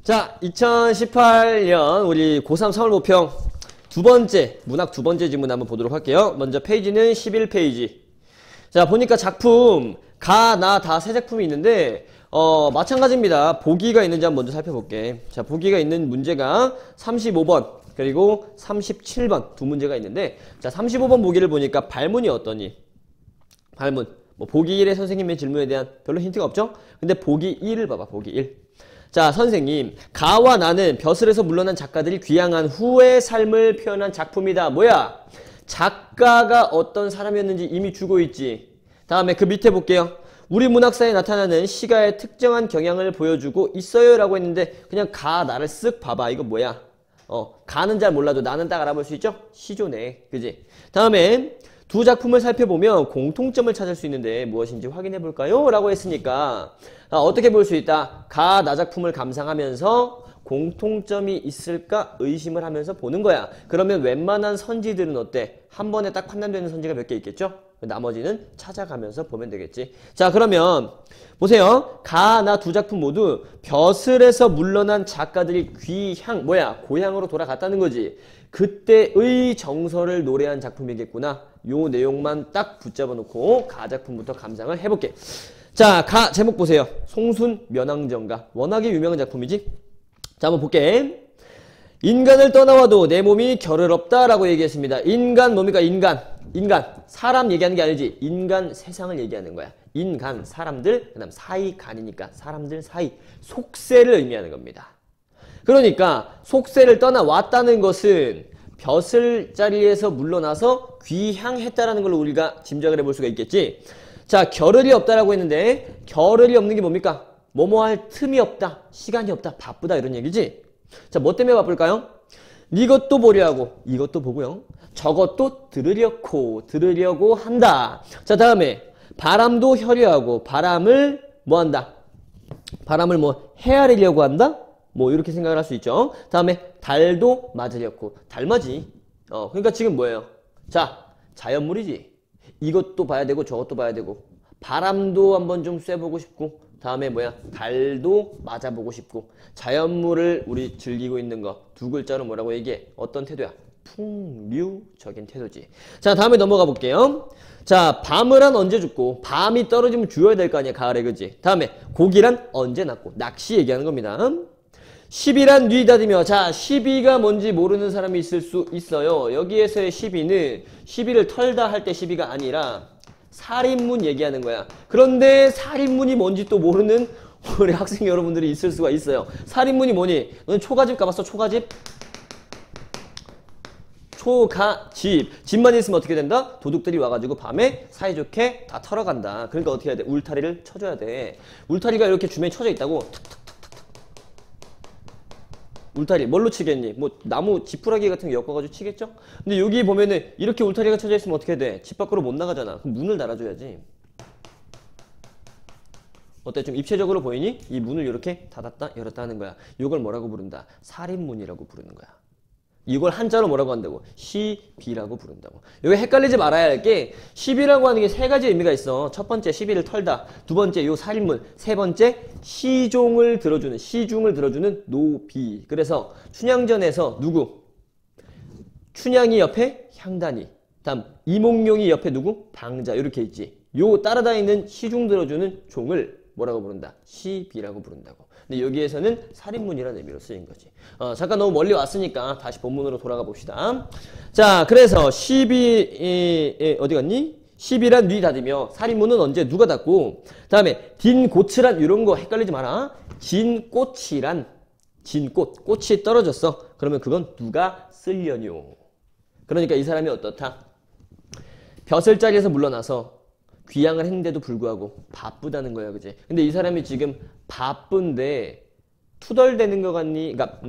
자, 2018년 우리 고3 서울모평 두 번째, 문학 두 번째 지문 한번 보도록 할게요. 먼저 페이지는 11페이지. 자, 보니까 작품, 가, 나, 다 세 작품이 있는데, 마찬가지입니다. 보기가 있는지 한번 먼저 살펴볼게. 자, 보기가 있는 문제가 35번, 그리고 37번 두 문제가 있는데, 자, 35번 보기를 보니까 발문이 어떠니? 발문. 뭐, 보기 1의 선생님의 질문에 대한 별로 힌트가 없죠? 근데 보기 1을 봐봐, 보기 1. 자, 선생님, 가와 나는 벼슬에서 물러난 작가들이 귀향한 후의 삶을 표현한 작품이다. 뭐야? 작가가 어떤 사람이었는지 이미 주고 있지. 다음에 그 밑에 볼게요. 우리 문학사에 나타나는 시가의 특정한 경향을 보여주고 있어요 라고 했는데 그냥 가, 나를 쓱 봐봐. 이거 뭐야? 가는 잘 몰라도 나는 딱 알아볼 수 있죠? 시조네. 그지? 다음에 두 작품을 살펴보면 공통점을 찾을 수 있는데 무엇인지 확인해 볼까요? 라고 했으니까 어떻게 볼 수 있다? 가, 나 작품을 감상하면서 공통점이 있을까 의심을 하면서 보는 거야. 그러면 웬만한 선지들은 어때? 한 번에 딱 판단되는 선지가 몇 개 있겠죠? 나머지는 찾아가면서 보면 되겠지. 자, 그러면 보세요. 가, 나 두 작품 모두 벼슬에서 물러난 작가들이 귀향, 뭐야? 고향으로 돌아갔다는 거지. 그때의 정서를 노래한 작품이겠구나. 요 내용만 딱 붙잡아 놓고 가 작품부터 감상을 해볼게. 자, 가 제목 보세요. 송순 면왕정가. 워낙에 유명한 작품이지. 자, 한번 볼게. 인간을 떠나와도 내 몸이 결을 없다라고 얘기했습니다. 인간 뭡니까? 인간. 사람 얘기하는 게 아니지. 인간 세상을 얘기하는 거야. 인간, 사람들, 그 다음 사이, 간이니까 사람들 사이. 속세를 의미하는 겁니다. 그러니까 속세를 떠나왔다는 것은 벼슬 자리에서 물러나서 귀향했다라는 걸로 우리가 짐작을 해볼 수가 있겠지. 자, 겨를이 없다라고 했는데 겨를이 없는 게 뭡니까? 뭐뭐 할 틈이 없다, 시간이 없다, 바쁘다 이런 얘기지. 자, 뭐 때문에 바쁠까요? 이것도 보려고, 이것도 보고요. 저것도 들으려고 한다. 자, 다음에 바람도 혀려하고 바람을 뭐 한다? 바람을 뭐 헤아리려고 한다? 뭐 이렇게 생각을 할 수 있죠. 다음에 달도 맞으려고. 달맞이. 그러니까 지금 뭐예요? 자, 자연물이지. 이것도 봐야 되고 저것도 봐야 되고 바람도 한번 좀 쐬보고 싶고 다음에 뭐야? 달도 맞아보고 싶고 자연물을 우리 즐기고 있는 거 두 글자로 뭐라고 얘기해? 어떤 태도야? 풍류적인 태도지. 자, 다음에 넘어가 볼게요. 자, 밤을한 언제 죽고 밤이 떨어지면 죽어야 될 거 아니야, 가을에. 그지? 다음에 고기란 언제 낳고 낚시 얘기하는 겁니다. 시비란 뉘다디며. 자, 시비가 뭔지 모르는 사람이 있을 수 있어요. 여기에서의 시비는 시비를 털다 할 때 시비가 아니라 살인문 얘기하는 거야. 그런데 살인문이 뭔지 또 모르는 우리 학생 여러분들이 있을 수가 있어요. 살인문이 뭐니? 너는 초가집 가봤어? 초가집? 초가집. 집만 있으면 어떻게 된다? 도둑들이 와가지고 밤에 사이좋게 다 털어간다. 그러니까 어떻게 해야 돼? 울타리를 쳐줘야 돼. 울타리가 이렇게 주변에 쳐져 있다고. 울타리 뭘로 치겠니? 뭐 나무 지푸라기 같은 거 엮어가지고 치겠죠? 근데 여기 보면은 이렇게 울타리가 쳐져 있으면 어떻게 돼? 집 밖으로 못 나가잖아. 그럼 문을 달아줘야지. 어때? 좀 입체적으로 보이니? 이 문을 이렇게 닫았다 열었다 하는 거야. 이걸 뭐라고 부른다? 살인문이라고 부르는 거야. 이걸 한자로 뭐라고 한다고? 시비라고 부른다고. 여기 헷갈리지 말아야 할 게 시비라고 하는 게 세 가지 의미가 있어. 첫 번째 시비를 털다. 두 번째 요 살인문. 세 번째 시중을 들어주는 노비. 그래서 춘향전에서 누구? 춘향이 옆에 향단이. 다음 이몽룡이 옆에 누구? 방자. 이렇게 있지. 요 따라다니는 시중 들어주는 종을 뭐라고 부른다? 시비라고 부른다고. 근데 여기에서는 살인문이라는 의미로 쓰인 거지. 잠깐 너무 멀리 왔으니까 다시 본문으로 돌아가 봅시다. 자, 그래서 시비 어디 갔니? 시비란 뉘 닫으며 살인문은 언제 누가 닫고 다음에 딘고츠란 이런 거 헷갈리지 마라. 진꽃이란 진꽃 꽃이 떨어졌어. 그러면 그건 누가 쓸려뇨. 그러니까 이 사람이 어떻다? 벼슬자리에서 물러나서 귀향을 했는데도 불구하고 바쁘다는 거야, 그지? 근데 이 사람이 지금 바쁜데 투덜대는 거 같니? 그러니까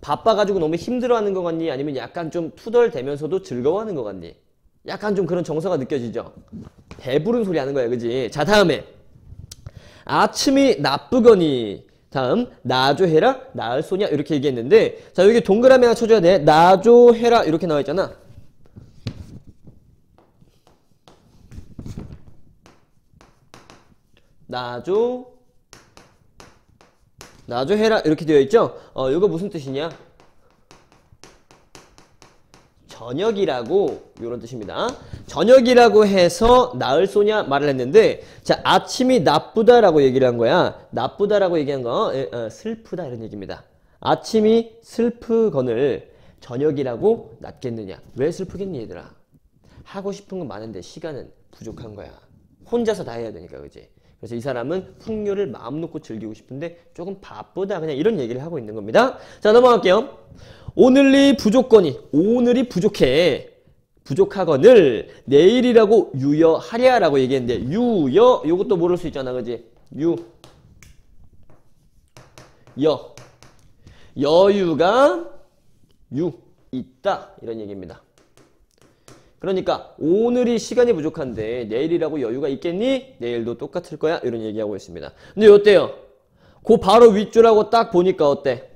바빠가지고 너무 힘들어하는 거 같니? 아니면 약간 좀 투덜대면서도 즐거워하는 거 같니? 약간 좀 그런 정서가 느껴지죠? 배부른 소리 하는 거야, 그지? 자, 다음에 아침이 나쁘거니. 다음 나조해라 나을 소냐 이렇게 얘기했는데 자, 여기 동그라미 하나 쳐줘야 돼. 나조해라 이렇게 나와 있잖아. 나줘 해라 이렇게 되어 있죠. 이거 무슨 뜻이냐? 저녁이라고 이런 뜻입니다. 저녁이라고 해서 나을 소냐 말을 했는데 자 아침이 나쁘다라고 얘기를 한 거야. 나쁘다라고 얘기한 거 슬프다 이런 얘기입니다. 아침이 슬프거늘 저녁이라고 낫겠느냐. 왜 슬프겠니 얘들아? 하고 싶은 건 많은데 시간은 부족한 거야. 혼자서 다 해야 되니까 그지? 그래서 이 사람은 풍요를 마음 놓고 즐기고 싶은데 조금 바쁘다 그냥 이런 얘기를 하고 있는 겁니다. 자 넘어갈게요. 오늘이 부족해. 부족하거늘 내일이라고 유여하랴라고 얘기했는데 유여 요것도 모를 수 있잖아 그지? 여유가 있다 이런 얘기입니다. 그러니까 오늘이 시간이 부족한데 내일이라고 여유가 있겠니? 내일도 똑같을 거야 이런 얘기하고 있습니다. 근데 어때요? 그 바로 윗줄하고 딱 보니까 어때?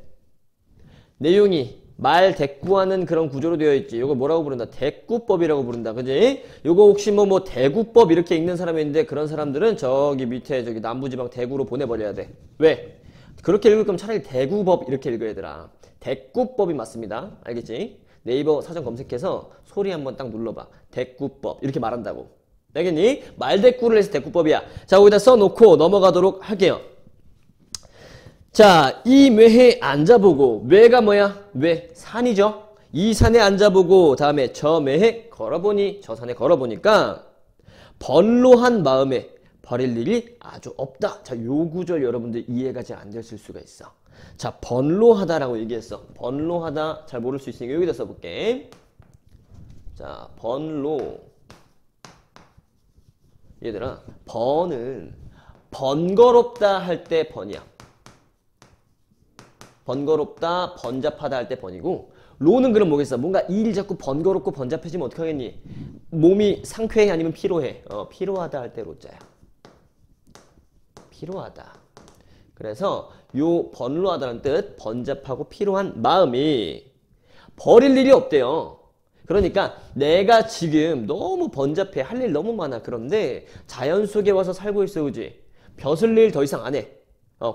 내용이 말 대꾸하는 그런 구조로 되어 있지. 이거 뭐라고 부른다? 대꾸법이라고 부른다. 그지? 요거 혹시 뭐 대구법 이렇게 읽는 사람이 있는데 그런 사람들은 저기 밑에 저기 남부지방 대구로 보내버려야 돼. 왜? 그렇게 읽을 거면 차라리 대구법 이렇게 읽어야 되라. 대꾸법이 맞습니다. 알겠지? 네이버 사전 검색해서 소리 한번 딱 눌러봐. 대꾸법 이렇게 말한다고. 알겠니? 말대꾸를 해서 대꾸법이야. 자 거기다 써놓고 넘어가도록 할게요. 자, 이 매해 앉아보고 매가 뭐야? 매 산이죠. 이 산에 앉아보고 다음에 저 매해 걸어보니 저 산에 걸어보니까 번로한 마음에 버릴 일이 아주 없다. 자, 요 구절 여러분들 이해가 잘 안 됐을 수가 있어. 자, 번로하다라고 얘기했어. 번로하다 잘 모를 수 있으니까 여기다 써볼게. 자, 번로. 얘들아, 번은 번거롭다 할 때 번이야. 번거롭다, 번잡하다 할 때 번이고 로는 그럼 뭐겠어? 뭔가 일이 자꾸 번거롭고 번잡해지면 어떡하겠니? 몸이 상쾌해 아니면 피로해? 피로하다 할 때 로자야. 피로하다. 그래서 요 번로하다는 뜻, 번잡하고 피로한 마음이 버릴 일이 없대요. 그러니까 내가 지금 너무 번잡해. 할 일 너무 많아. 그런데 자연 속에 와서 살고 있어. 그지? 벼슬 일 더 이상 안 해.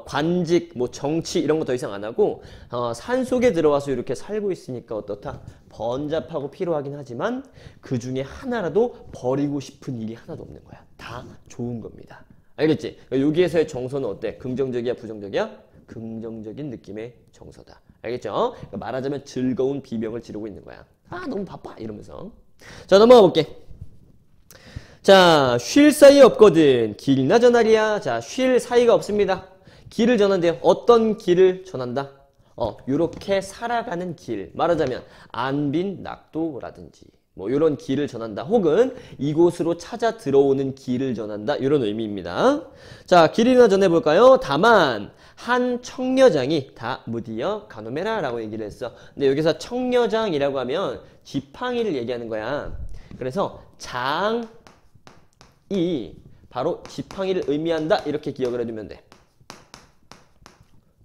관직, 뭐 정치 이런 거 더 이상 안 하고 산 속에 들어와서 이렇게 살고 있으니까 어떻다? 번잡하고 피로하긴 하지만 그 중에 하나라도 버리고 싶은 일이 하나도 없는 거야. 다 좋은 겁니다. 알겠지? 그러니까 여기에서의 정서는 어때? 긍정적이야, 부정적이야? 긍정적인 느낌의 정서다. 알겠죠? 그러니까 말하자면 즐거운 비명을 지르고 있는 거야. 아 너무 바빠 이러면서. 자 넘어가 볼게. 자 쉴 사이 없거든 길나 전하리야. 자 쉴 사이가 없습니다. 길을 전한대요. 어떤 길을 전한다? 요렇게 살아가는 길. 말하자면 안빈 낙도라든지 뭐 요런 길을 전한다. 혹은 이곳으로 찾아 들어오는 길을 전한다. 이런 의미입니다. 자 길이나 전해볼까요? 다만 한 청려장이 다 무디어 가노메라 라고 얘기를 했어. 근데 여기서 청려장이라고 하면 지팡이를 얘기하는 거야. 그래서 장이 바로 지팡이를 의미한다. 이렇게 기억을 해두면 돼.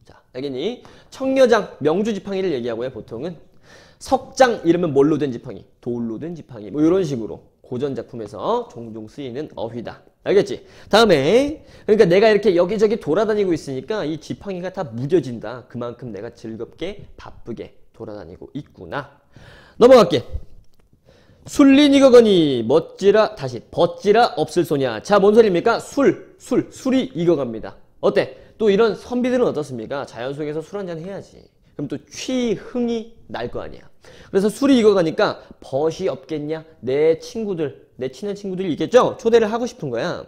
자, 알겠니? 청려장, 명주 지팡이를 얘기하고요. 보통은 석장 이러면 뭘로 된 지팡이? 돌로 된 지팡이. 뭐 이런 식으로 고전 작품에서 종종 쓰이는 어휘다. 알겠지? 다음에 그러니까 내가 이렇게 여기저기 돌아다니고 있으니까 이 지팡이가 다 무뎌진다. 그만큼 내가 즐겁게 바쁘게 돌아다니고 있구나. 넘어갈게. 술린 익어거니 멋지라 다시 벗지라 없을 소냐. 자, 뭔 소리입니까? 술이 익어갑니다. 어때? 또 이런 선비들은 어떻습니까? 자연 속에서 술 한잔 해야지. 그럼 또 취흥이 날 거 아니야. 그래서 술이 익어가니까 벗이 없겠냐? 내 친구들, 내 친한 친구들이 있겠죠? 초대를 하고 싶은 거야.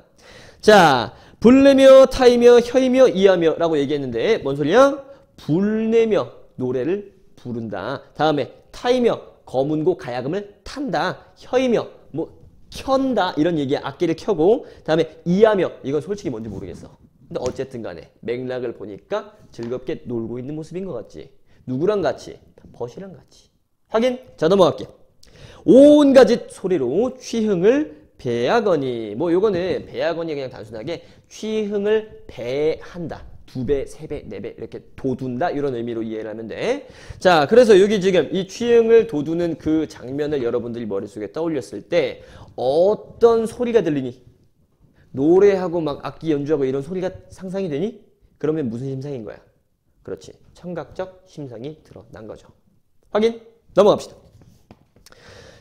자, 불내며 타이며 혀이며 이하며 라고 얘기했는데 뭔 소리야? 불내며 노래를 부른다. 다음에 타이며 검은고 가야금을 탄다. 혀이며 뭐 켠다 이런 얘기야. 악기를 켜고 다음에 이하며 이건 솔직히 뭔지 모르겠어. 근데 어쨌든 간에 맥락을 보니까 즐겁게 놀고 있는 모습인 것 같지. 누구랑 같이? 벗이랑 같이. 확인? 자 넘어갈게. 온가짓 소리로 취흥을 배하거니. 뭐 요거는 배하거니 그냥 단순하게 취흥을 배한다. 2배, 3배, 4배 이렇게 돋운다 이런 의미로 이해를 하면 돼. 자 그래서 여기 지금 이 취흥을 돋우는 그 장면을 여러분들이 머릿속에 떠올렸을 때 어떤 소리가 들리니? 노래하고 막 악기 연주하고 이런 소리가 상상이 되니? 그러면 무슨 심상인 거야? 그렇지. 청각적 심성이 드러난 거죠. 확인? 넘어갑시다.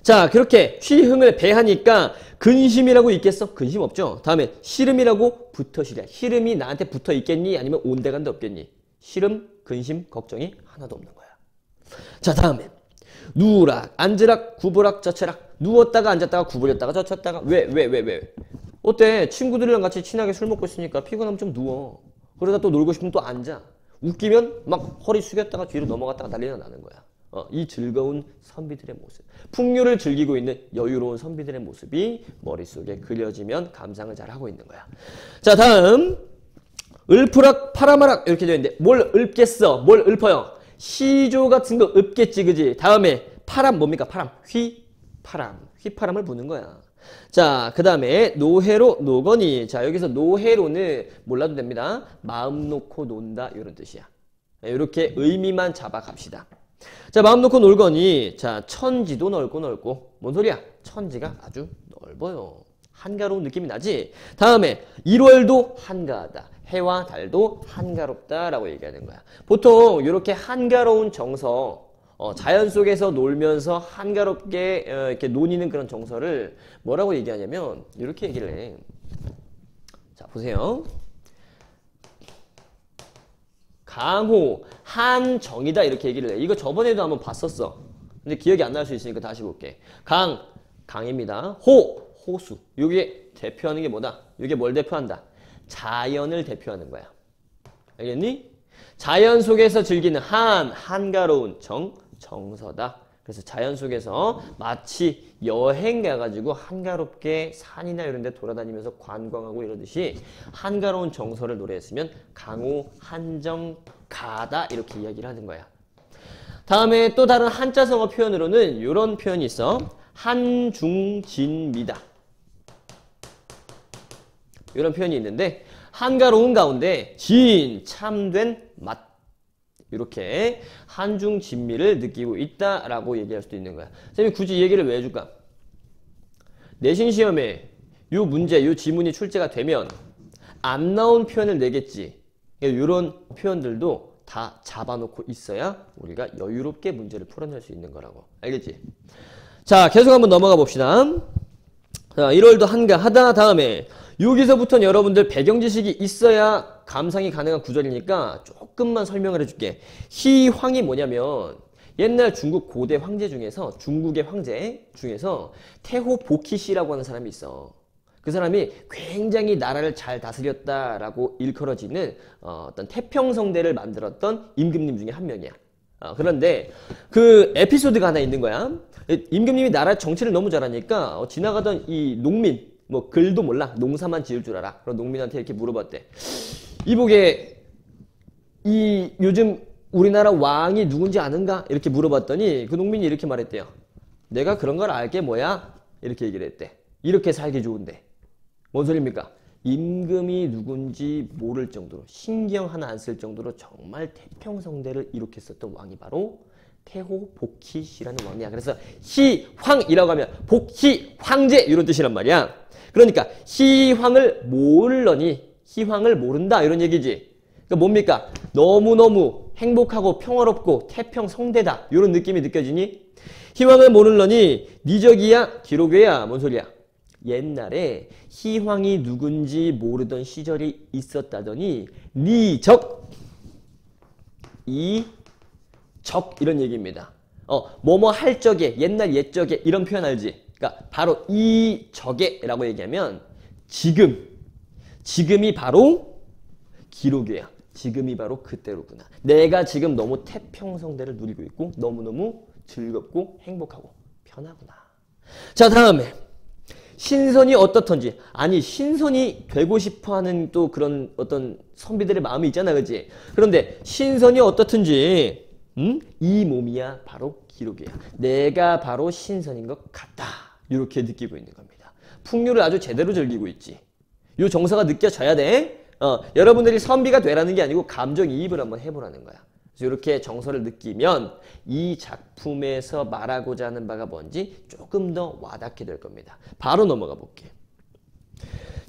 자, 그렇게 취흥을 배하니까 근심이라고 있겠어? 근심 없죠. 다음에 시름이라고 붙어 시랴. 시름이 나한테 붙어 있겠니? 아니면 온데간데 없겠니? 시름, 근심, 걱정이 하나도 없는 거야. 자, 다음에 누우락, 앉으락, 구부락, 젖혀락. 누웠다가 앉았다가 구부렸다가 젖혔다가. 왜? 어때? 친구들이랑 같이 친하게 술 먹고 있으니까 피곤하면 좀 누워. 그러다 또 놀고 싶으면 또 앉아. 웃기면 막 허리 숙였다가 뒤로 넘어갔다가 난리가 나는 거야. 이 즐거운 선비들의 모습. 풍류를 즐기고 있는 여유로운 선비들의 모습이 머릿속에 그려지면 감상을 잘 하고 있는 거야. 자, 다음 읊으락 파라마락 이렇게 되어 있는데 뭘 읊겠어? 뭘 읊어요? 시조 같은 거 읊겠지, 그지? 다음에 파람 뭡니까? 파람. 휘파람. 휘파람을 부는 거야. 자, 그 다음에 노해로 노거니. 자, 여기서 노해로는 몰라도 됩니다. 마음 놓고 논다 이런 뜻이야. 이렇게 의미만 잡아갑시다. 자, 마음 놓고 놀거니. 자, 천지도 넓고 뭔 소리야? 천지가 아주 넓어요. 한가로운 느낌이 나지? 다음에 1월도 한가하다. 해와 달도 한가롭다라고 얘기하는 거야. 보통 이렇게 한가로운 정서, 자연 속에서 놀면서 한가롭게 이렇게 논이는 그런 정서를 뭐라고 얘기하냐면 이렇게 얘기를 해. 자, 보세요. 강호, 한정이다 이렇게 얘기를 해. 이거 저번에도 한번 봤었어. 근데 기억이 안 날 수 있으니까 다시 볼게. 강입니다. 호수. 이게 대표하는 게 뭐다? 이게 뭘 대표한다? 자연을 대표하는 거야. 알겠니? 자연 속에서 즐기는 한가로운 정서다. 그래서 자연 속에서 마치 여행 가가지고 한가롭게 산이나 이런 데 돌아다니면서 관광하고 이러듯이 한가로운 정서를 노래했으면 강호, 한정, 가다 이렇게 이야기를 하는 거야. 다음에 또 다른 한자성어 표현으로는 이런 표현이 있어. 한중진미다. 이런 표현이 있는데 한가로운 가운데 참된 맛. 이렇게 한중진미를 느끼고 있다라고 얘기할 수도 있는 거야. 선생님이 굳이 이 얘기를 왜 해줄까? 내신 시험에 이 문제, 이 지문이 출제가 되면 안 나온 표현을 내겠지. 이런 표현들도 다 잡아놓고 있어야 우리가 여유롭게 문제를 풀어낼 수 있는 거라고. 알겠지? 자, 계속 한번 넘어가 봅시다. 자, 1월도 한가하다. 다음에 여기서부터는 여러분들 배경 지식이 있어야 감상이 가능한 구절이니까 조금만 설명을 해줄게. 희황이 뭐냐면 옛날 중국 고대 황제 중에서 중국의 황제 중에서 태호 보키시라고 하는 사람이 있어. 그 사람이 굉장히 나라를 잘 다스렸다라고 일컬어지는 어떤 태평성대를 만들었던 임금님 중에 한 명이야. 그런데 그 에피소드가 하나 있는 거야. 임금님이 나라 정치를 너무 잘하니까 지나가던 이 농민, 뭐 글도 몰라, 농사만 지을 줄 알아. 그런 농민한테 이렇게 물어봤대. 이보게 이 요즘 우리나라 왕이 누군지 아는가? 이렇게 물어봤더니 그 농민이 이렇게 말했대요. 내가 그런 걸 알게 뭐야? 이렇게 얘기를 했대. 이렇게 살기 좋은데. 뭔 소리입니까? 임금이 누군지 모를 정도로, 신경 하나 안 쓸 정도로 정말 태평성대를 일으켰었던 왕이 바로 태호 복희시라는 왕이야. 그래서 희황이라고 하면 복희 황제 이런 뜻이란 말이야. 그러니까 희황을 모르니 희황을 모른다 이런 얘기지. 그러니까 뭡니까? 너무너무 행복하고 평화롭고 태평성대다 이런 느낌이 느껴지니? 희황을 모르니 니적이야 기록이야 뭔 소리야? 옛날에 희황이 누군지 모르던 시절이 있었다더니 니적 이적 이런 얘기입니다. 뭐뭐 할 적에 옛날 옛적에 이런 표현 알지? 그러니까 바로 이적에라고 얘기하면 지금이 바로 기록이야. 지금이 바로 그때로구나. 내가 지금 너무 태평성대를 누리고 있고 너무너무 즐겁고 행복하고 편하구나. 자, 다음에 신선이 어떻던지. 아니, 신선이 되고 싶어하는 또 그런 어떤 선비들의 마음이 있잖아, 그렇지? 그런데 신선이 어떻든지 이 몸이야 바로 기록이야. 내가 바로 신선인 것 같다. 이렇게 느끼고 있는 겁니다. 풍류를 아주 제대로 즐기고 있지. 요 정서가 느껴져야 돼. 여러분들이 선비가 되라는 게 아니고 감정이입을 한번 해보라는 거야. 그래서 이렇게 정서를 느끼면 이 작품에서 말하고자 하는 바가 뭔지 조금 더 와닿게 될 겁니다. 바로 넘어가 볼게.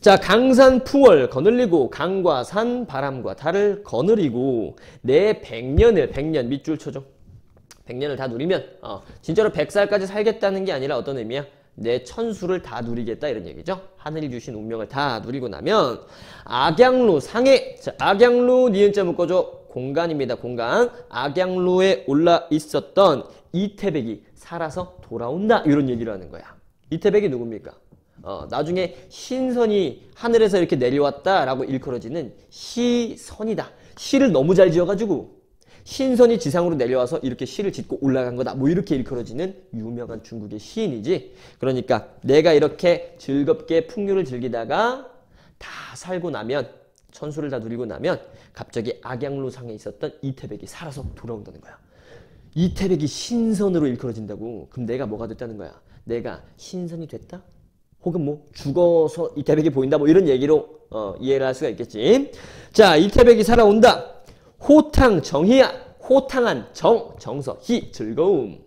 자, 강산 풍월 거늘리고 강과 산 바람과 달을 거느리고 내 100년 밑줄 쳐줘. 100년을 다 누리면 진짜로 100살까지 살겠다는 게 아니라 어떤 의미야? 내 천수를 다 누리겠다 이런 얘기죠. 하늘이 주신 운명을 다 누리고 나면 악양루 상해. 자, 악양루 니은자 묶어줘. 공간입니다. 공간. 악양루에 올라 있었던 이태백이 살아서 돌아온다 이런 얘기를 하는 거야. 이태백이 누굽니까? 나중에 신선이 하늘에서 이렇게 내려왔다라고 일컬어지는 시선이다. 시를 너무 잘 지어가지고 신선이 지상으로 내려와서 이렇게 시를 짓고 올라간 거다. 뭐 이렇게 일컬어지는 유명한 중국의 시인이지. 그러니까 내가 이렇게 즐겁게 풍류를 즐기다가 다 살고 나면 천수를 다 누리고 나면 갑자기 악양루상에 있었던 이태백이 살아서 돌아온다는 거야. 이태백이 신선으로 일컬어진다고. 그럼 내가 뭐가 됐다는 거야? 내가 신선이 됐다? 혹은 뭐 죽어서 이태백이 보인다 뭐 이런 얘기로 이해를 할 수가 있겠지. 자, 이태백이 살아온다. 호탕 정희야. 호탕한 정서, 희 즐거움.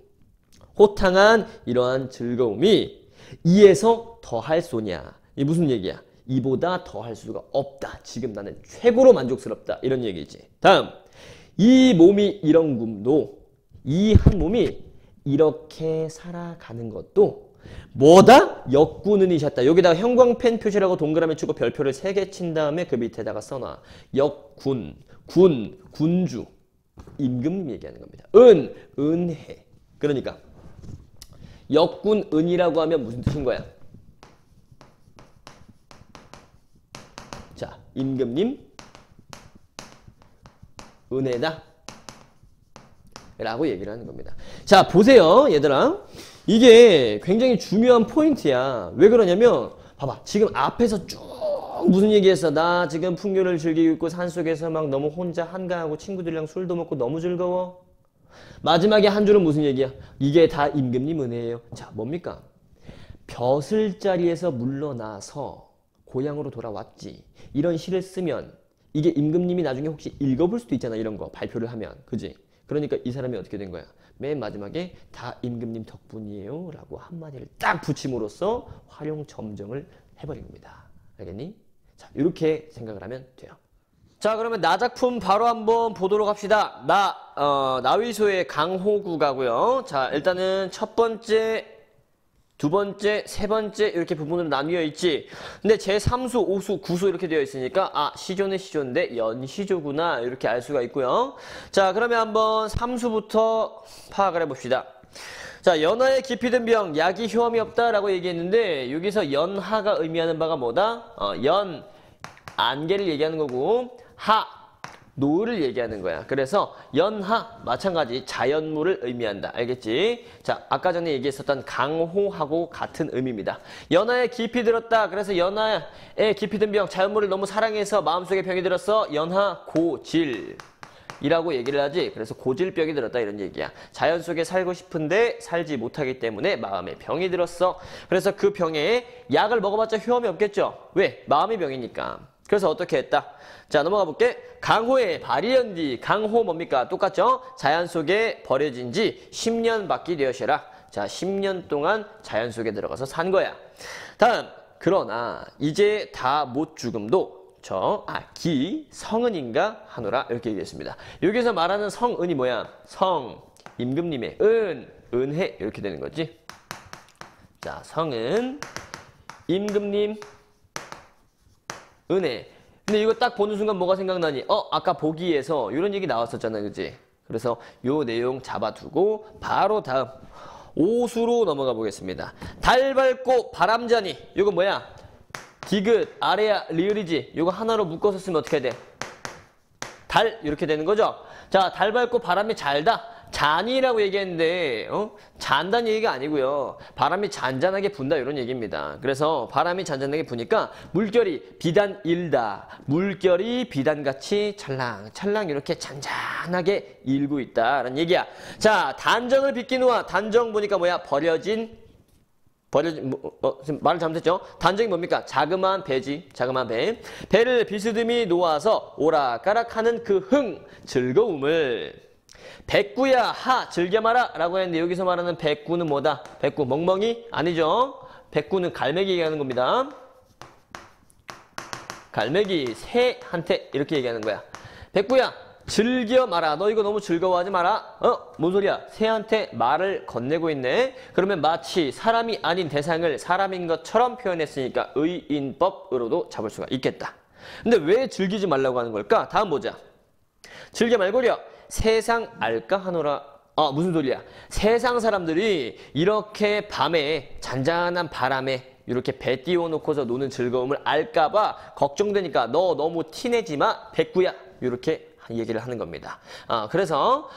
호탕한 이러한 즐거움이 이에서 더할 소냐. 이게 무슨 얘기야? 이보다 더할 수가 없다. 지금 나는 최고로 만족스럽다. 이런 얘기지. 다음, 이 몸이 이런 굼도, 이 한 몸이 이렇게 살아가는 것도 뭐다? 역군은이셨다. 여기다가 형광펜 표시라고 동그라미 치고 별표를 3개 친 다음에 그 밑에다가 써놔. 역군, 군주, 임금 얘기하는 겁니다. 은혜. 그러니까 역군, 은이라고 하면 무슨 뜻인 거야? 자, 임금님, 은혜다. 라고 얘기를 하는 겁니다. 자, 보세요, 얘들아. 이게 굉장히 중요한 포인트야. 왜 그러냐면, 봐봐. 지금 앞에서 쭉 무슨 얘기했어? 나 지금 풍류를 즐기고 있고 산속에서 막 너무 혼자 한가하고 친구들이랑 술도 먹고 너무 즐거워. 마지막에 한 줄은 무슨 얘기야? 이게 다 임금님 은혜예요. 자, 뭡니까? 벼슬자리에서 물러나서 고향으로 돌아왔지. 이런 시를 쓰면 이게 임금님이 나중에 혹시 읽어볼 수도 있잖아. 이런 거 발표를 하면. 그지? 그러니까 이 사람이 어떻게 된 거야? 맨 마지막에 다 임금님 덕분이에요 라고 한마디를 딱 붙임으로써 활용 점정을 해버린 겁니다. 알겠니? 자, 이렇게 생각을 하면 돼요. 자, 그러면 나 작품 바로 한번 보도록 합시다. 나위소의 강호구 가고요. 자, 일단은 첫 번째, 두 번째, 세 번째 이렇게 부분으로 나뉘어 있지. 근데 제3수, 5수, 9수 이렇게 되어 있으니까 시조는 시조인데 연시조구나 이렇게 알 수가 있고요. 자, 그러면 한번 3수부터 파악을 해봅시다. 자, 연하에 깊이 든 병, 약이 효험이 없다라고 얘기했는데 여기서 연하가 의미하는 바가 뭐다? 연, 안개를 얘기하는 거고 하, 노을을 얘기하는 거야. 그래서 연하, 마찬가지 자연물을 의미한다. 알겠지? 자, 아까 전에 얘기했었던 강호하고 같은 의미입니다. 연하에 깊이 들었다. 그래서 연하에 깊이 든 병, 자연물을 너무 사랑해서 마음속에 병이 들었어. 연하, 고질. 이라고 얘기를 하지. 그래서 고질병이 들었다 이런 얘기야. 자연 속에 살고 싶은데 살지 못하기 때문에 마음에 병이 들었어. 그래서 그 병에 약을 먹어봤자 효험이 없겠죠. 왜? 마음이 병이니까. 그래서 어떻게 했다? 자, 넘어가 볼게. 강호의 발이연디. 강호 뭡니까? 똑같죠? 자연 속에 버려진 지 10년 밖이 되어셔라. 자, 10년 동안 자연 속에 들어가서 산 거야. 다음, 그러나 이제 다 못 죽음도 기 성은인가 하노라 이렇게 얘기했습니다. 여기서 말하는 성은이 뭐야? 성, 임금님의 은혜 이렇게 되는 거지. 자, 성은, 임금님, 은혜. 근데 이거 딱 보는 순간 뭐가 생각나니? 아까 보기에서 이런 얘기 나왔었잖아, 그지? 그래서 요 내용 잡아두고 바로 다음 5수로 넘어가 보겠습니다. 달 밝고 바람자니. 이거 뭐야? 디귿, 아래야, 리을이지. 이거 하나로 묶어서 쓰면 어떻게 돼? 달 이렇게 되는 거죠. 자, 달 밝고 바람이 잘다. 잔이라고 얘기했는데 잔다는 얘기가 아니고요. 바람이 잔잔하게 분다 이런 얘기입니다. 그래서 바람이 잔잔하게 부니까 물결이 비단 일다. 물결이 비단같이 찰랑찰랑 이렇게 잔잔하게 일고 있다라는 얘기야. 자, 단정을 빗기 놓아. 단정 보니까 뭐야? 버려진 지금 말을 잘못했죠? 단정이 뭡니까? 자그마한 배지. 자그마한 배. 배를 비스듬히 놓아서 오락가락하는 그 즐거움을 백구야 하 즐겨 마라 라고 했는데 여기서 말하는 백구는 뭐다? 백구 멍멍이? 아니죠. 백구는 갈매기 얘기하는 겁니다. 갈매기 새한테 이렇게 얘기하는 거야. 백구야, 즐겨 마라. 너 이거 너무 즐거워하지 마라. 뭔 소리야? 새한테 말을 건네고 있네. 그러면 마치 사람이 아닌 대상을 사람인 것처럼 표현했으니까 의인법으로도 잡을 수가 있겠다. 근데 왜 즐기지 말라고 하는 걸까? 다음 보자. 즐겨 말고려 세상 알까 하노라. 무슨 소리야? 세상 사람들이 이렇게 밤에 잔잔한 바람에 이렇게 배 띄워놓고서 노는 즐거움을 알까봐 걱정되니까 너 너무 티내지 마, 백구야. 이렇게 얘기를 하는 겁니다. 그래서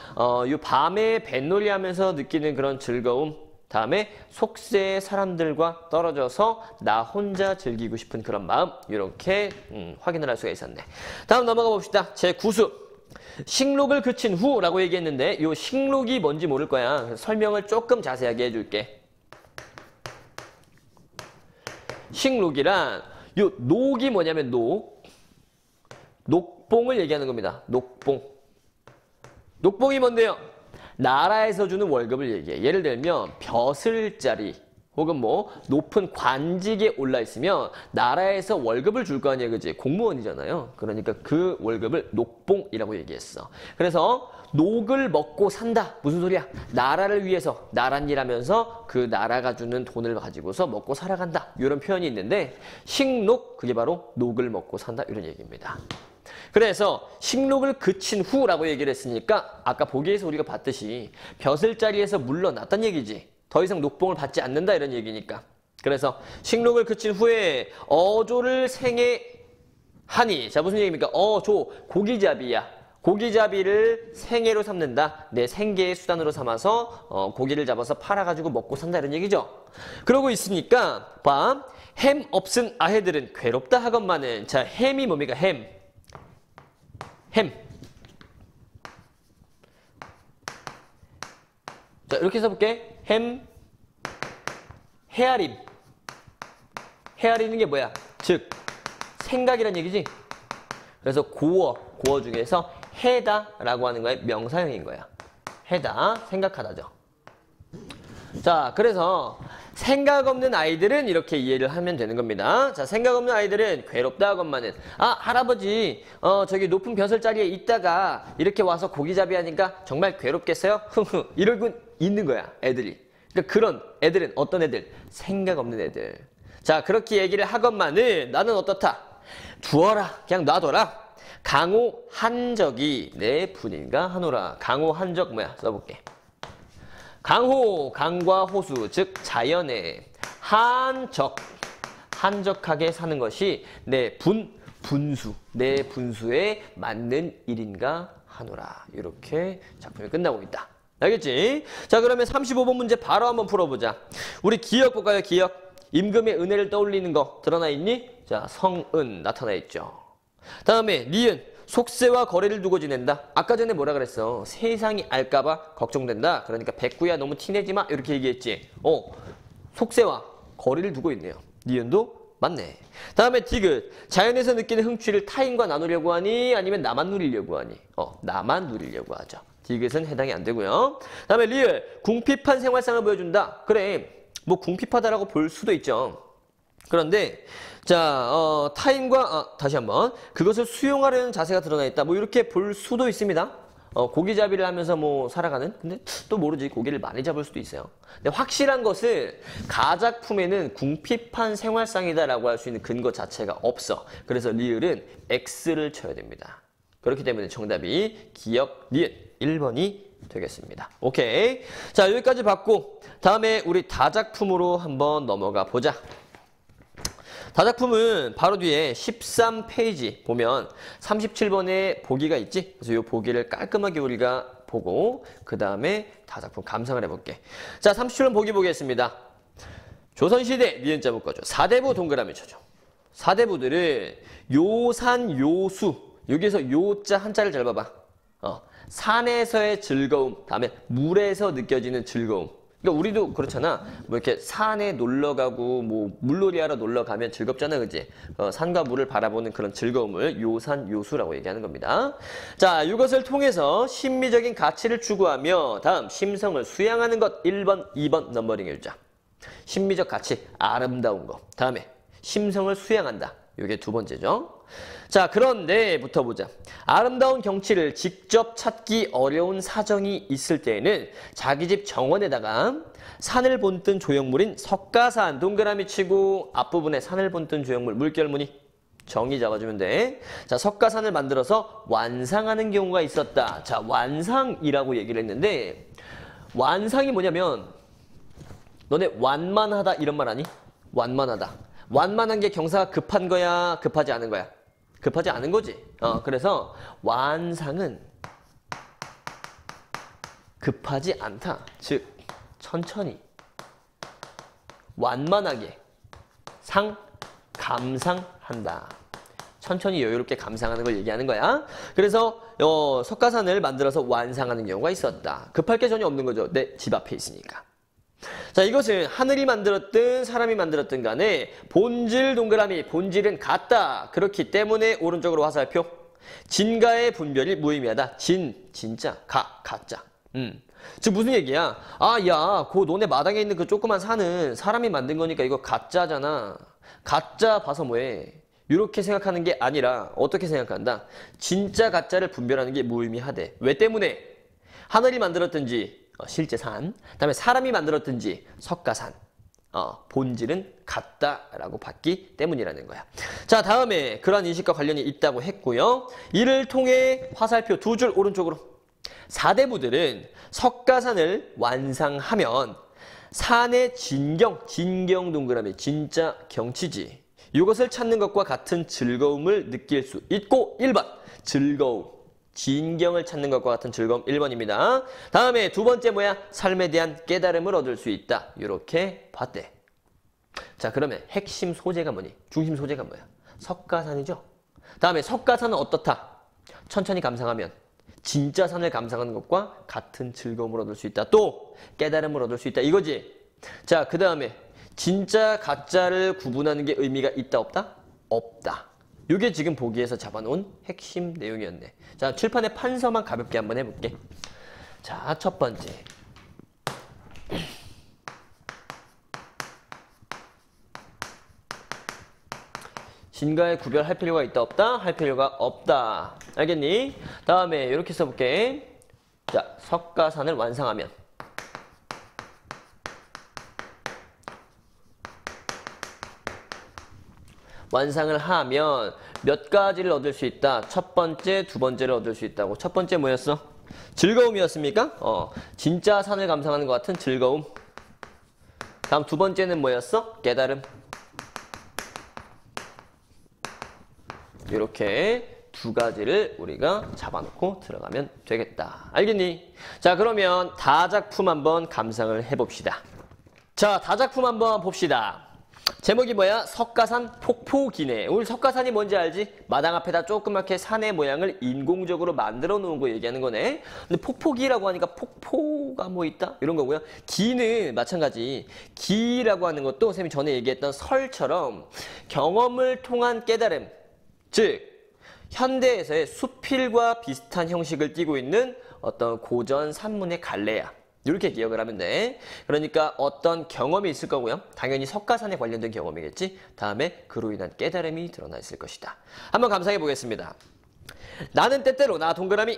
이 밤에 뱃놀이 하면서 느끼는 그런 즐거움, 다음에 속세의 사람들과 떨어져서 나 혼자 즐기고 싶은 그런 마음, 이렇게 확인을 할 수가 있었네. 다음 넘어가 봅시다. 제9수. 식록을 그친 후라고 얘기했는데 이 식록이 뭔지 모를 거야. 설명을 조금 자세하게 해줄게. 식록이란 요 녹이 뭐냐면 녹봉을 얘기하는 겁니다. 녹봉. 녹봉이 뭔데요? 나라에서 주는 월급을 얘기해. 예를 들면 벼슬자리 혹은 뭐 높은 관직에 올라 있으면 나라에서 월급을 줄 거 아니에요, 그지? 공무원이잖아요. 그러니까 그 월급을 녹봉이라고 얘기했어. 그래서 녹을 먹고 산다. 무슨 소리야? 나라를 위해서 나란 일하면서 그 나라가 주는 돈을 가지고서 먹고 살아간다. 이런 표현이 있는데 식록, 그게 바로 녹을 먹고 산다. 이런 얘기입니다. 그래서 식록을 그친 후라고 얘기를 했으니까 아까 보기에서 우리가 봤듯이 벼슬자리에서 물러났단 얘기지. 더 이상 녹봉을 받지 않는다 이런 얘기니까. 그래서 식록을 그친 후에 어조를 생애하니. 자, 무슨 얘기입니까? 어조, 고기잡이야. 고기잡이를 생애로 삼는다. 내 생계의 수단으로 삼아서 고기를 잡아서 팔아가지고 먹고 산다 이런 얘기죠. 그러고 있으니까 봐. 햄 없은 아해들은 괴롭다 하건만은. 자, 햄이 뭡니까? 햄. 자, 이렇게 써볼게. 햄, 헤아림. 헤아리는 게 뭐야? 즉, 생각이란 얘기지. 그래서 고어 중에서 해다라고 하는 거에 명사형인 거야. 해다, 생각하다죠. 자, 그래서 생각 없는 아이들은 이렇게 이해를 하면 되는 겁니다. 자, 생각 없는 아이들은 괴롭다 하건만은. 할아버지, 저기 높은 벼슬자리에 있다가 이렇게 와서 고기잡이 하니까 정말 괴롭겠어요? 흐흐. 이러고 있는 거야, 애들이. 그러니까 그런 애들은 어떤 애들? 생각 없는 애들. 자, 그렇게 얘기를 하건만은 나는 어떻다? 두어라. 그냥 놔둬라. 강호 한적이 내 분인가 하노라. 강호 한적 뭐야? 써볼게. 강호, 강과 호수, 즉 자연의 한적하게 사는 것이 내 분수, 내 분수에 맞는 일인가 하노라. 이렇게 작품이 끝나고 있다. 알겠지? 자, 그러면 35번 문제 바로 한번 풀어보자. 우리 기억 볼까요? 기억. 임금의 은혜를 떠올리는 거 드러나 있니? 자, 성은 나타나 있죠. 다음에 니은. 속세와 거래를 두고 지낸다. 아까 전에 뭐라 그랬어? 세상이 알까봐 걱정된다. 그러니까 백구야 너무 티내지 마. 이렇게 얘기했지. 속세와 거래를 두고 있네요. 니은도 맞네. 다음에 디귿. 자연에서 느끼는 흥취를 타인과 나누려고 하니 아니면 나만 누리려고 하니? 나만 누리려고 하죠. 디귿은 해당이 안 되고요. 다음에 리을. 궁핍한 생활상을 보여준다. 그래, 뭐 궁핍하다라고 볼 수도 있죠. 그런데 자, 타인과 다시 한번 그것을 수용하려는 자세가 드러나 있다. 뭐 이렇게 볼 수도 있습니다. 고기잡이를 하면서 뭐 살아가는. 근데 또 모르지. 고기를 많이 잡을 수도 있어요. 근데 확실한 것은 가작품에는 궁핍한 생활상이다라고 할 수 있는 근거 자체가 없어. 그래서 리을은 X를 쳐야 됩니다. 그렇기 때문에 정답이 기역 리을 1번이 되겠습니다. 오케이. 자, 여기까지 봤고 다음에 우리 다작품으로 한번 넘어가 보자. 다작품은 바로 뒤에 13페이지 보면 37번에 보기가 있지? 그래서 이 보기를 깔끔하게 우리가 보고 그 다음에 다작품 감상을 해볼게. 자, 37번 보기 보겠습니다. 조선시대 니은자 묶어줘. 사대부 동그라미 쳐줘. 사대부들은 요산 요수. 여기서 요자 한자를 잘 봐봐. 산에서의 즐거움, 다음에 물에서 느껴지는 즐거움. 그러니까 우리도 그렇잖아. 뭐 이렇게 산에 놀러 가고 뭐 물놀이 하러 놀러 가면 즐겁잖아, 그지? 산과 물을 바라보는 그런 즐거움을 요산 요수라고 얘기하는 겁니다. 자, 이것을 통해서 심미적인 가치를 추구하며 다음 심성을 수양하는 것 1번, 2번 넘버링 해주자. 심미적 가치, 아름다운 거. 다음에 심성을 수양한다. 이게 두 번째죠. 자, 그런데부터 보자. 아름다운 경치를 직접 찾기 어려운 사정이 있을 때에는 자기 집 정원에다가 산을 본뜬 조형물인 석가산 동그라미 치고 앞부분에 산을 본뜬 조형물 물결무늬 정의 잡아주면 돼. 자, 석가산을 만들어서 완상하는 경우가 있었다. 자, 완상이라고 얘기를 했는데 완상이 뭐냐면 너네 완만하다 이런 말 아니? 완만하다. 완만한 게 경사가 급한 거야? 급하지 않은 거야? 급하지 않은 거지. 그래서 완상은 급하지 않다. 즉 천천히 완만하게 감상한다. 천천히 여유롭게 감상하는 걸 얘기하는 거야. 그래서 석가산을 만들어서 완상하는 경우가 있었다. 급할 게 전혀 없는 거죠. 내 집 앞에 있으니까. 자, 이것은 하늘이 만들었든 사람이 만들었든 간에 본질 동그라미, 본질은 같다. 그렇기 때문에 오른쪽으로 화살표. 진가의 분별이 무의미하다. 진짜, 가짜. 즉 무슨 얘기야? 야, 너네 마당에 있는 그 조그만 산은 사람이 만든 거니까 이거 가짜잖아. 가짜 봐서 뭐해? 이렇게 생각하는 게 아니라 어떻게 생각한다? 진짜 가짜를 분별하는 게 무의미하대. 왜 때문에? 하늘이 만들었든지 실제 산, 그다음에 사람이 만들었든지 석가산, 본질은 같다라고 봤기 때문이라는 거야. 자, 다음에 그러한 인식과 관련이 있다고 했고요. 이를 통해 화살표 두 줄 오른쪽으로 사대부들은 석가산을 완상하면 산의 진경 동그라미 진짜 경치지. 이것을 찾는 것과 같은 즐거움을 느낄 수 있고 1번 즐거움. 진경을 찾는 것과 같은 즐거움 1번입니다. 다음에 두 번째 뭐야? 삶에 대한 깨달음을 얻을 수 있다. 이렇게 봤대. 자, 그러면 핵심 소재가 뭐니? 중심 소재가 뭐야? 석가산이죠. 다음에 석가산은 어떻다? 천천히 감상하면 진짜 산을 감상하는 것과 같은 즐거움을 얻을 수 있다. 또 깨달음을 얻을 수 있다. 이거지. 자, 그 다음에 진짜 가짜를 구분하는 게 의미가 있다 없다? 없다. 이게 지금 보기에서 잡아놓은 핵심 내용이었네. 자, 칠판에 판서만 가볍게 한번 해볼게. 자, 첫 번째. 진가에 구별할 필요가 있다 없다? 할 필요가 없다. 알겠니? 다음에 이렇게 써볼게. 자, 석가산을 완상하면 완상을 하면 몇 가지를 얻을 수 있다. 첫 번째, 두 번째를 얻을 수 있다고. 첫 번째 뭐였어? 즐거움이었습니까? 진짜 산을 감상하는 것 같은 즐거움. 다음 두 번째는 뭐였어? 깨달음. 이렇게 두 가지를 우리가 잡아놓고 들어가면 되겠다. 알겠니? 자, 그러면 다작품 한번 감상을 해봅시다. 자, 다작품 한번 봅시다. 제목이 뭐야? 석가산 폭포기네. 오늘 석가산이 뭔지 알지? 마당 앞에다 조그맣게 산의 모양을 인공적으로 만들어 놓은 거 얘기하는 거네. 근데 폭포기라고 하니까 폭포가 뭐 있다? 이런 거고요. 기는 마찬가지. 기라고 하는 것도 선생님이 전에 얘기했던 설처럼 경험을 통한 깨달음. 즉 현대에서의 수필과 비슷한 형식을 띠고 있는 어떤 고전 산문의 갈래야. 이렇게 기억을 하면 돼. 그러니까 어떤 경험이 있을 거고요. 당연히 석가산에 관련된 경험이겠지. 다음에 그로 인한 깨달음이 드러나 있을 것이다. 한번 감상해 보겠습니다. 나는 때때로 동그라미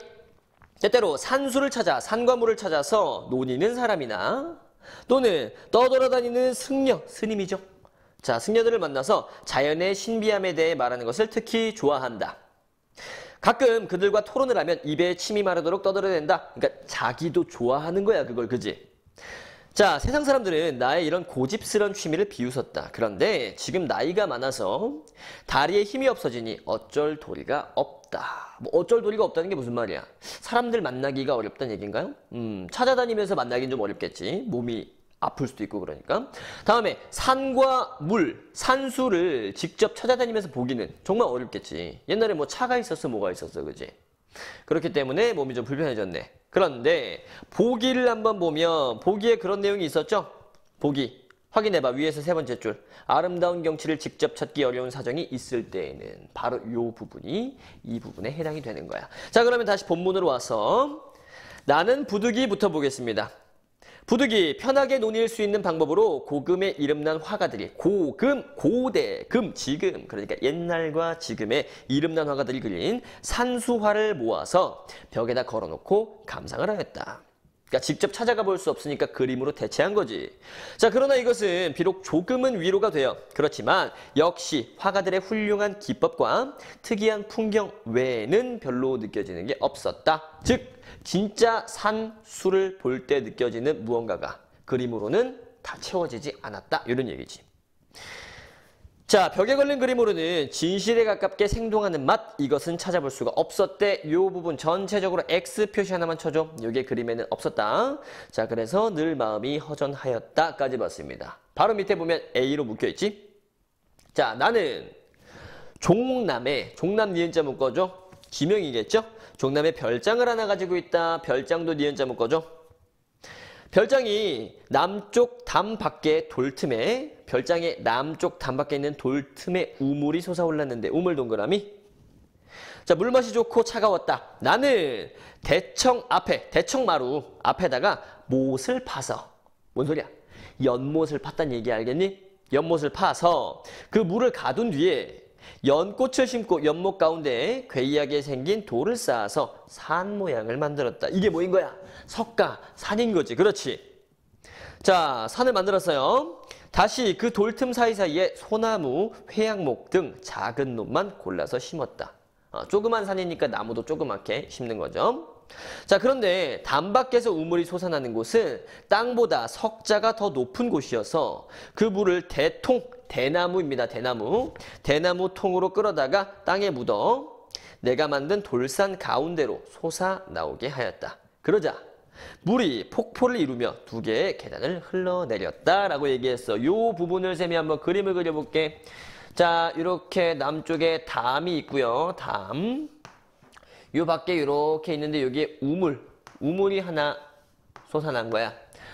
때때로 산수를 찾아 산과 물을 찾아서 논이는 사람이나 또는 떠돌아다니는 승려, 스님이죠. 자, 승려들을 만나서 자연의 신비함에 대해 말하는 것을 특히 좋아한다. 가끔 그들과 토론을 하면 입에 침이 마르도록 떠들어댄다. 그러니까 자기도 좋아하는 거야, 그걸. 그지? 자, 세상 사람들은 나의 이런 고집스러운 취미를 비웃었다. 그런데 지금 나이가 많아서 다리에 힘이 없어지니 어쩔 도리가 없다. 뭐 어쩔 도리가 없다는 게 무슨 말이야? 사람들 만나기가 어렵다는 얘기인가요? 찾아다니면서 만나긴 좀 어렵겠지. 몸이 아플 수도 있고 그러니까. 다음에 산과 물, 산수를 직접 찾아다니면서 보기는 정말 어렵겠지. 옛날에 뭐 차가 있었어, 뭐가 있었어, 그지? 그렇기 때문에 몸이 좀 불편해졌네. 그런데 보기를 한번 보면 보기에 그런 내용이 있었죠? 보기. 확인해봐. 위에서 세 번째 줄. 아름다운 경치를 직접 찾기 어려운 사정이 있을 때에는 바로 이 부분이 이 부분에 해당이 되는 거야. 자, 그러면 다시 본문으로 와서 나는 부득이부터 보겠습니다. 부득이 편하게 논의할 수 있는 방법으로 고금에 이름난 화가들이 고금, 고대, 금, 지금 그러니까 옛날과 지금의 이름난 화가들이 그린 산수화를 모아서 벽에다 걸어놓고 감상을 하였다. 그러니까 직접 찾아가 볼 수 없으니까 그림으로 대체한 거지. 자, 그러나 이것은 비록 조금은 위로가 돼요. 그렇지만 역시 화가들의 훌륭한 기법과 특이한 풍경 외에는 별로 느껴지는 게 없었다. 즉 진짜 산수를 볼 때 느껴지는 무언가가 그림으로는 다 채워지지 않았다. 이런 얘기지. 자, 벽에 걸린 그림으로는 진실에 가깝게 생동하는 맛, 이것은 찾아볼 수가 없었대. 요 부분 전체적으로 X 표시 하나만 쳐줘. 요게 그림에는 없었다. 자, 그래서 늘 마음이 허전하였다까지 봤습니다. 바로 밑에 보면 A로 묶여있지. 자, 나는 종남에, 종남 니은자 묶어줘. 지명이겠죠? 종남에 별장을 하나 가지고 있다. 별장도 니은자 묶어줘. 별장이 남쪽 담 밖에 돌틈에, 별장의 남쪽 담 밖에 있는 돌틈에 우물이 솟아올랐는데, 우물 동그라미. 자, 물맛이 좋고 차가웠다. 나는 대청 앞에, 대청마루 앞에다가 못을 파서, 뭔 소리야? 연못을 팠단 얘기 알겠니? 연못을 파서 그 물을 가둔 뒤에 연꽃을 심고 연못 가운데에 괴이하게 생긴 돌을 쌓아서 산 모양을 만들었다. 이게 뭐인 거야? 석가, 산인 거지. 그렇지. 자, 산을 만들었어요. 다시 그 돌틈 사이사이에 소나무, 회양목 등 작은 놈만 골라서 심었다. 조그만 산이니까 나무도 조그맣게 심는 거죠. 자, 그런데 담 밖에서 우물이 솟아나는 곳은 땅보다 석자가 더 높은 곳이어서 그 물을 대나무입니다. 대나무 통으로 끌어다가 땅에 묻어 내가 만든 돌산 가운데로 솟아나오게 하였다. 그러자 물이 폭포를 이루며 두 개의 계단을 흘러내렸다라고 얘기했어. 요 부분을 쌤이 한번 그림을 그려볼게. 자, 이렇게 남쪽에 담이 있고요. 담. 요 밖에 이렇게 있는데 여기에 우물이 하나 솟아난 거야.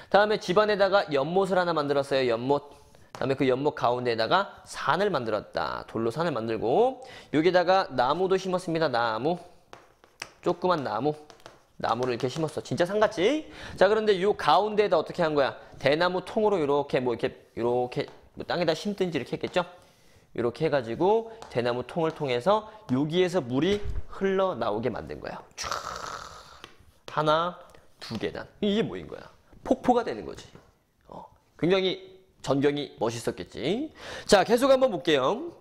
다음에 집안에다가 연못을 하나 만들었어요. 연못. 다음에 그 연못 가운데에다가 산을 만들었다. 돌로 산을 만들고 여기다가 나무도 심었습니다. 나무. 조그만 나무를 이렇게 심었어. 진짜 산 같지? 자, 그런데 요 가운데에다 어떻게 한 거야? 대나무 통으로 이렇게 뭐 땅에다 심든지 이렇게 했겠죠? 이렇게 해가지고 대나무 통을 통해서 여기에서 물이 흘러나오게 만든 거야. 촤 하나, 두 계단. 이게 뭐인 거야? 폭포가 되는 거지. 굉장히 전경이 멋있었겠지. 자, 계속 한번 볼게요.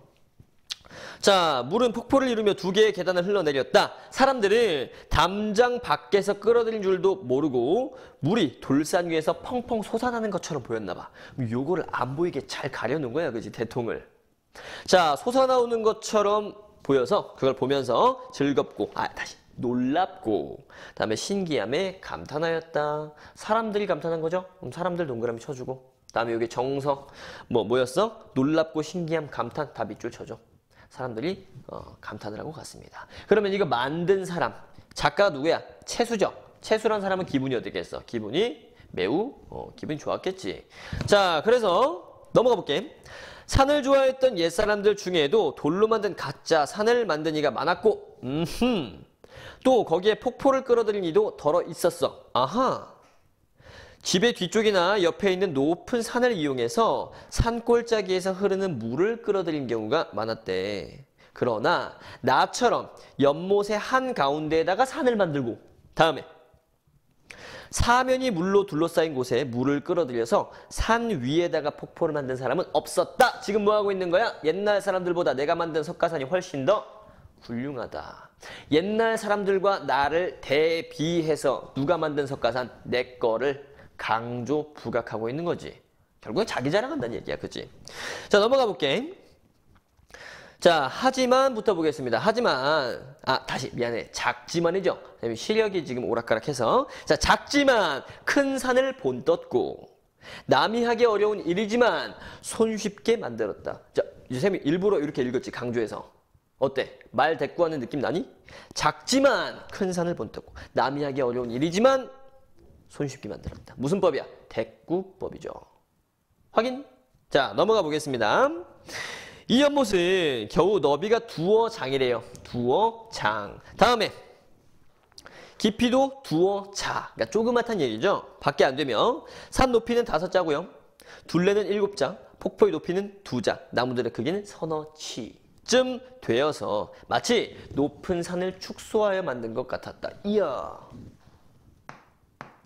자, 물은 폭포를 이루며 두 개의 계단을 흘러내렸다. 사람들은 담장 밖에서 끌어들인 줄도 모르고 물이 돌산 위에서 펑펑 솟아나는 것처럼 보였나 봐. 요거를 안 보이게 잘 가려놓은 거야, 그지? 대통을. 자, 솟아나오는 것처럼 보여서 그걸 보면서 즐겁고, 다시 놀랍고, 다음에 신기함에 감탄하였다. 사람들이 감탄한 거죠? 그럼 사람들 동그라미 쳐주고, 다음에 여기 정석, 뭐였어? 놀랍고 신기함, 감탄, 다 밑줄 쳐줘. 사람들이 감탄을 하고 갔습니다. 그러면 이거 만든 사람, 작가가 누구야? 채수죠. 채수란 사람은 기분이 어떻겠어? 기분이 매우 기분이 좋았겠지. 자, 그래서 넘어가 볼게. 산을 좋아했던 옛사람들 중에도 돌로 만든 가짜 산을 만든 이가 많았고, 또 거기에 폭포를 끌어들인 이도 덜어 있었어. 아하. 집의 뒤쪽이나 옆에 있는 높은 산을 이용해서 산골짜기에서 흐르는 물을 끌어들인 경우가 많았대. 그러나 나처럼 연못의 한가운데에다가 산을 만들고, 다음에 사면이 물로 둘러싸인 곳에 물을 끌어들여서 산 위에다가 폭포를 만든 사람은 없었다. 지금 뭐 하고 있는 거야? 옛날 사람들보다 내가 만든 석가산이 훨씬 더 훌륭하다. 옛날 사람들과 나를 대비해서 누가 만든 석가산? 내 거를 강조 부각하고 있는 거지. 결국엔 자기 자랑한다는 얘기야. 그치? 자, 넘어가 볼게. 자, 하지만부터 보겠습니다. 하지만, 다시 미안해. 작지만이죠. 시력이 지금 오락가락해서. 자, 작지만 큰 산을 본떴고 남이 하기 어려운 일이지만 손쉽게 만들었다. 자, 쌤이 일부러 이렇게 읽었지. 강조해서. 어때? 말 대꾸하는 느낌 나니? 작지만 큰 산을 본떴고 남이 하기 어려운 일이지만 손쉽게 만들었다. 무슨 법이야? 대꾸법이죠. 확인? 자, 넘어가 보겠습니다. 이 연못은 겨우 너비가 두어 장이래요. 두어 장. 다음에 깊이도 두어 자. 그러니까 조그맣단 얘기죠. 밖에 안 되면 산 높이는 5자고요. 둘레는 7자, 폭포의 높이는 2자, 나무들의 크기는 서너 치쯤 되어서 마치 높은 산을 축소하여 만든 것 같았다. 이야.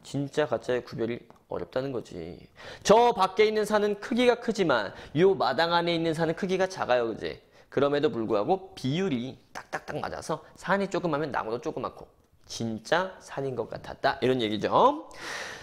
진짜 가짜의 구별이 어렵다는 거지. 저 밖에 있는 산은 크기가 크지만 요 마당 안에 있는 산은 크기가 작아요. 그지? 그럼에도 불구하고 비율이 딱딱딱 맞아서 산이 조그마면 나무도 조그맣고 진짜 산인 것 같았다. 이런 얘기죠.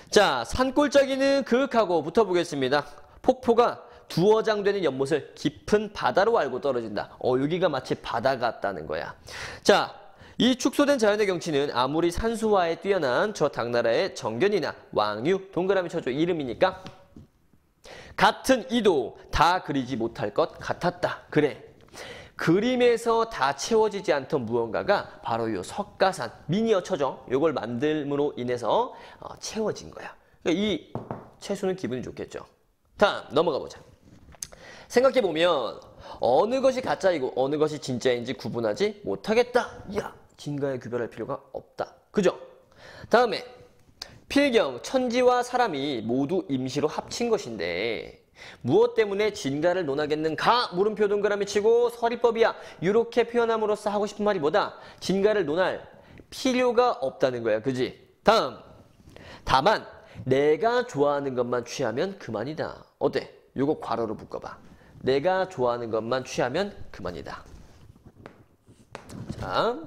자, 산골짜기는 그윽하고 붙어보겠습니다. 폭포가 두어장 되는 연못을 깊은 바다로 알고 떨어진다. 여기가 마치 바다 같다는 거야. 자, 이 축소된 자연의 경치는 아무리 산수화에 뛰어난 저 당나라의 정견이나 왕유, 동그라미 쳐줘 이름이니까 같은 이도 다 그리지 못할 것 같았다. 그래. 그림에서 다 채워지지 않던 무언가가 바로 이 석가산, 미니어처죠. 이걸 만들므로 인해서 채워진 거야. 그러니까 이 채수는 기분이 좋겠죠. 다음 넘어가 보자. 생각해보면 어느 것이 가짜이고 어느 것이 진짜인지 구분하지 못하겠다. 야, 진가에 구별할 필요가 없다. 그죠? 다음에 필경, 천지와 사람이 모두 임시로 합친 것인데 무엇 때문에 진가를 논하겠는가? 물음표 동그라미 치고 서리법이야. 이렇게 표현함으로써 하고 싶은 말이 뭐다? 진가를 논할 필요가 없다는 거야. 그지? 다음. 다만 내가 좋아하는 것만 취하면 그만이다. 어때? 요거 괄호로 묶어봐. 내가 좋아하는 것만 취하면 그만이다. 자.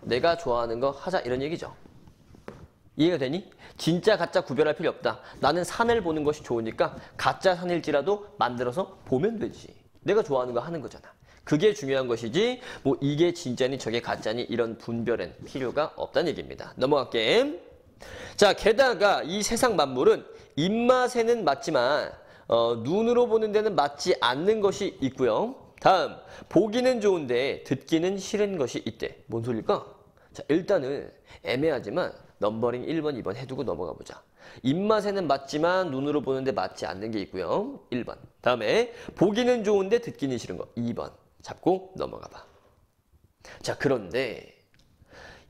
내가 좋아하는 거 하자 이런 얘기죠. 이해가 되니? 진짜 가짜 구별할 필요 없다. 나는 산을 보는 것이 좋으니까 가짜 산일지라도 만들어서 보면 되지. 내가 좋아하는 거 하는 거잖아. 그게 중요한 것이지 뭐 이게 진짜니 저게 가짜니 이런 분별은 필요가 없다는 얘기입니다. 넘어갈게. 자, 게다가 이 세상 만물은 입맛에는 맞지만 눈으로 보는 데는 맞지 않는 것이 있고요. 다음, 보기는 좋은데 듣기는 싫은 것이 있대. 뭔 소리일까? 자, 일단은 애매하지만 넘버링 1번, 2번 해두고 넘어가 보자. 입맛에는 맞지만 눈으로 보는데 맞지 않는 게 있고요. 1번. 다음에 보기는 좋은데 듣기는 싫은 거. 2번. 잡고 넘어가 봐. 자, 그런데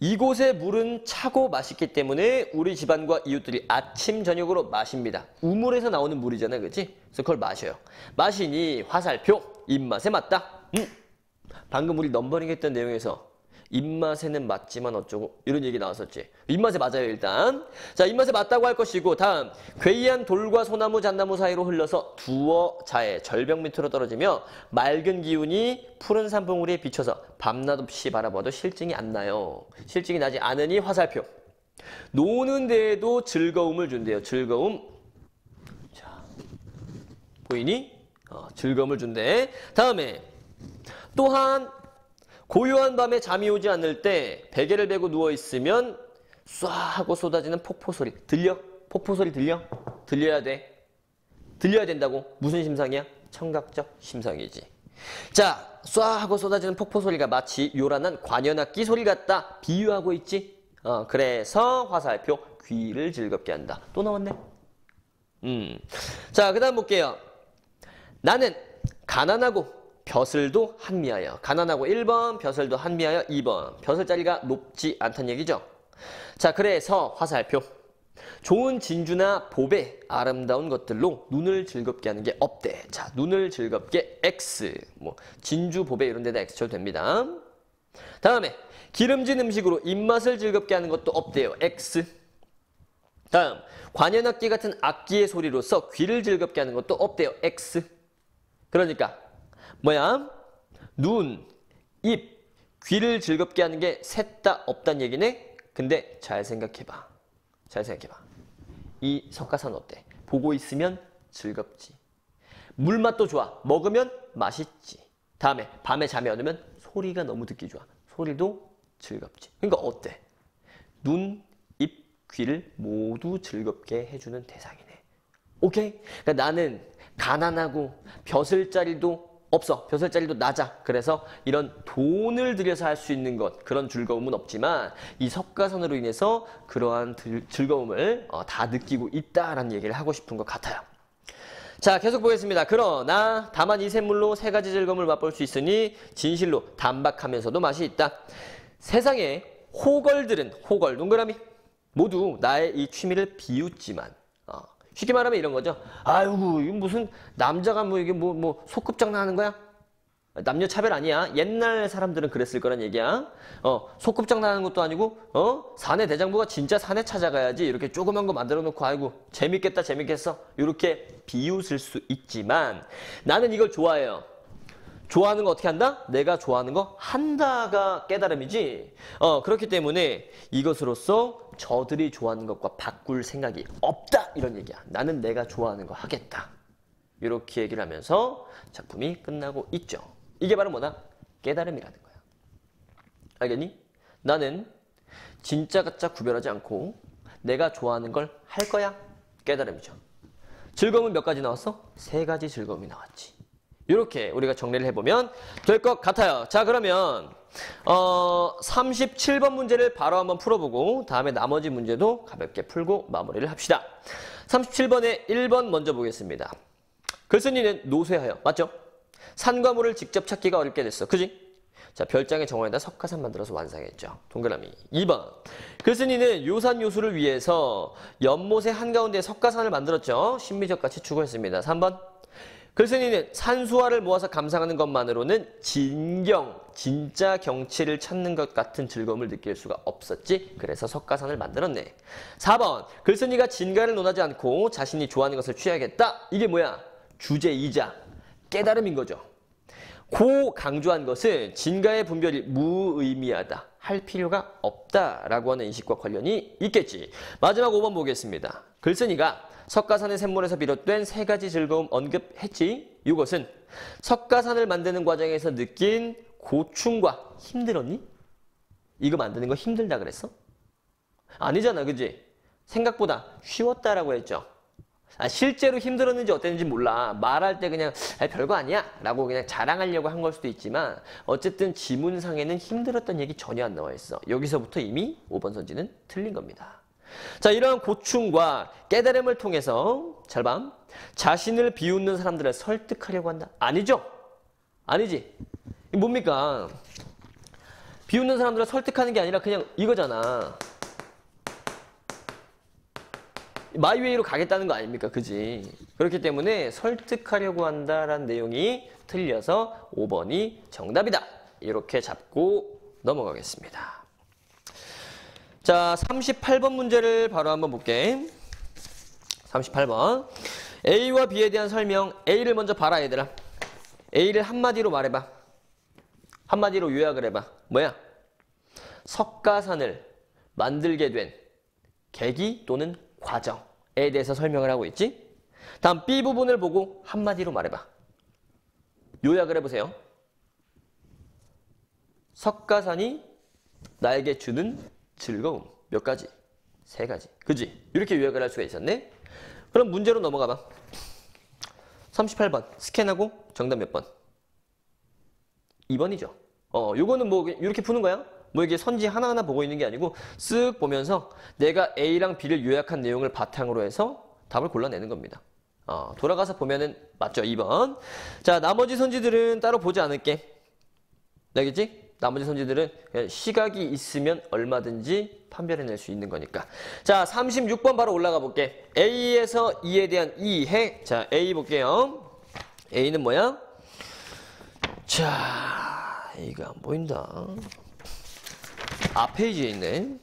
이곳의 물은 차고 맛있기 때문에 우리 집안과 이웃들이 아침 저녁으로 마십니다. 우물에서 나오는 물이잖아, 그렇지? 그래서 그걸 마셔요. 마시니 화살표 입맛에 맞다. 방금 우리 넘버링 했던 내용에서 입맛에는 맞지만 어쩌고 이런 얘기 나왔었지. 입맛에 맞아요 일단. 자, 입맛에 맞다고 할 것이고 다음 괴이한 돌과 소나무 잣나무 사이로 흘러서 두어 자의 절벽 밑으로 떨어지며 맑은 기운이 푸른 산봉우리에 비쳐서 밤낮 없이 바라봐도 실증이 안 나요. 실증이 나지 않으니 화살표. 노는 데에도 즐거움을 준대요. 즐거움. 자, 보이니? 즐거움을 준대. 다음에 또한 고요한 밤에 잠이 오지 않을 때 베개를 베고 누워있으면 쏴 하고 쏟아지는 폭포소리. 들려? 폭포소리 들려? 들려야 돼. 들려야 된다고. 무슨 심상이야? 청각적 심상이지. 자, 쏴 하고 쏟아지는 폭포소리가 마치 요란한 관현악기 소리 같다. 비유하고 있지? 그래서 화살표 귀를 즐겁게 한다. 또 나왔네. 자, 그 다음 볼게요. 나는 가난하고 벼슬도 한미하여. 가난하고 1번, 벼슬도 한미하여 2번. 벼슬자리가 높지 않다는 얘기죠. 자, 그래서 화살표. 좋은 진주나 보배, 아름다운 것들로 눈을 즐겁게 하는 게 없대. 자, 눈을 즐겁게 X. 뭐 진주, 보배 이런 데다 X 쳐도 됩니다. 다음에 기름진 음식으로 입맛을 즐겁게 하는 것도 없대요. X. 다음, 관현악기 같은 악기의 소리로서 귀를 즐겁게 하는 것도 없대요. X. 그러니까 뭐야? 눈, 입, 귀를 즐겁게 하는 게 셋 다 없단 얘기네? 근데 잘 생각해봐. 잘 생각해봐. 이 석가산 어때? 보고 있으면 즐겁지. 물맛도 좋아. 먹으면 맛있지. 다음에 밤에 잠이 안 오면 소리가 너무 듣기 좋아. 소리도 즐겁지. 그러니까 어때? 눈, 입, 귀를 모두 즐겁게 해주는 대상이네. 오케이? 그러니까 나는 가난하고 벼슬자리도 없어. 벼슬자리도 낮아. 그래서 이런 돈을 들여서 할 수 있는 것, 그런 즐거움은 없지만 이 석가산으로 인해서 그러한 즐거움을 다 느끼고 있다라는 얘기를 하고 싶은 것 같아요. 자, 계속 보겠습니다. 그러나 다만 이 샘물로 세 가지 즐거움을 맛볼 수 있으니 진실로 단박하면서도 맛이 있다. 세상에 호걸들은 호걸 동그라미 모두 나의 이 취미를 비웃지만 쉽게 말하면 이런 거죠. 아이고 이거 무슨 남자가 뭐 이게 뭐 소꿉장난하는 거야? 남녀 차별 아니야. 옛날 사람들은 그랬을 거란 얘기야. 소꿉장난하는 것도 아니고 사내 대장부가 진짜 사내 찾아가야지 이렇게 조그만 거 만들어 놓고 아이고 재밌겠다 재밌겠어 이렇게 비웃을 수 있지만 나는 이걸 좋아해요. 좋아하는 거 어떻게 한다? 내가 좋아하는 거 한다가 깨달음이지. 그렇기 때문에 이것으로써 저들이 좋아하는 것과 바꿀 생각이 없다 이런 얘기야. 나는 내가 좋아하는 거 하겠다. 이렇게 얘기를 하면서 작품이 끝나고 있죠. 이게 바로 뭐다? 깨달음이라는 거야. 알겠니? 나는 진짜 가짜 구별하지 않고 내가 좋아하는 걸 할 거야. 깨달음이죠. 즐거움은 몇 가지 나왔어? 세 가지 즐거움이 나왔지. 이렇게 우리가 정리를 해보면 될 것 같아요. 자, 그러면 37번 문제를 바로 한번 풀어보고 다음에 나머지 문제도 가볍게 풀고 마무리를 합시다. 37번에 1번 먼저 보겠습니다. 글쓴이는 노쇠하여, 맞죠? 산과 물을 직접 찾기가 어렵게 됐어. 그지? 자, 별장의 정원에다 석가산 만들어서 완성했죠. 동그라미. 2번. 글쓴이는 요산 요수를 위해서 연못의 한가운데 석가산을 만들었죠. 신미적 가치 추구했습니다. 3번. 글쓴이는 산수화를 모아서 감상하는 것만으로는 진짜 경치를 찾는 것 같은 즐거움을 느낄 수가 없었지. 그래서 석가산을 만들었네. 4번. 글쓴이가 진가를 논하지 않고 자신이 좋아하는 것을 취하겠다. 이게 뭐야? 주제이자 깨달음인 거죠. 고 강조한 것은 진가의 분별이 무의미하다. 할 필요가 없다라고 하는 인식과 관련이 있겠지. 마지막 5번 보겠습니다. 글쓴이가 석가산의 샘물에서 비롯된 세 가지 즐거움 언급했지. 이것은 석가산을 만드는 과정에서 느낀 고충과 힘들었니? 이거 만드는 거 힘들다 그랬어? 아니잖아, 그지? 생각보다 쉬웠다라고 했죠. 실제로 힘들었는지 어땠는지 몰라. 말할 때 그냥 별거 아니야 라고 그냥 자랑하려고 한 걸 수도 있지만 어쨌든 지문상에는 힘들었던 얘기 전혀 안 나와 있어. 여기서부터 이미 5번 선지는 틀린 겁니다. 자, 이러한 고충과 깨달음을 통해서 잘 봐. 자신을 비웃는 사람들을 설득하려고 한다. 아니죠? 아니지. 이게 뭡니까? 비웃는 사람들을 설득하는 게 아니라 그냥 이거잖아. 마이웨이로 가겠다는 거 아닙니까? 그지? 그렇기 때문에 설득하려고 한다라는 내용이 틀려서 5번이 정답이다. 이렇게 잡고 넘어가겠습니다. 자, 38번 문제를 바로 한번 볼게. 38번. A와 B에 대한 설명. A를 먼저 봐라, 얘들아. A를 한마디로 말해봐. 한마디로 요약을 해봐. 뭐야? 석가산을 만들게 된 계기 또는 과정에 대해서 설명을 하고 있지. 다음 B 부분을 보고 한마디로 말해봐. 요약을 해보세요. 석가산이 나에게 주는 즐거움 몇 가지? 세 가지. 그지? 이렇게 요약을 할 수가 있었네. 그럼 문제로 넘어가봐. 38번 스캔하고 정답 몇 번? 2번이죠. 요거는 뭐 이렇게 푸는 거야. 뭐 이게 선지 하나하나 보고 있는 게 아니고 쓱 보면서 내가 A랑 B를 요약한 내용을 바탕으로 해서 답을 골라내는 겁니다. 돌아가서 보면은 맞죠? 2번. 자, 나머지 선지들은 따로 보지 않을게. 알겠지? 나머지 선지들은 그냥 시각이 있으면 얼마든지 판별해낼 수 있는 거니까. 자, 36번 바로 올라가 볼게. A에서 E에 대한 이해. 자, A 볼게요. A는 뭐야? 자, A가 안 보인다. 페이지에 있네.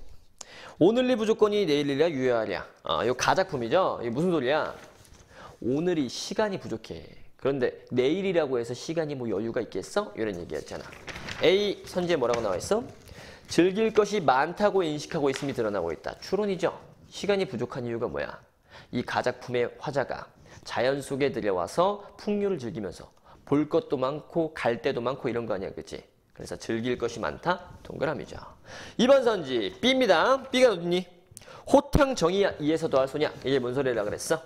오늘이 부족권이 내일이라 유효하랴. 이거 가작품이죠? 이게 무슨 소리야? 오늘이 시간이 부족해. 그런데 내일이라고 해서 시간이 뭐 여유가 있겠어? 이런 얘기였잖아. A 선지에 뭐라고 나와 있어? 즐길 것이 많다고 인식하고 있음이 드러나고 있다. 추론이죠. 시간이 부족한 이유가 뭐야? 이 가작품의 화자가 자연 속에 들여와서 풍류를 즐기면서 볼 것도 많고 갈 데도 많고 이런 거 아니야, 그치? 그래서 즐길 것이 많다? 동그라미죠. 2번 선지 B입니다. B가 어딨니? 호탕 정의야 이에서 더할 소냐? 이게 뭔 소리라 그랬어?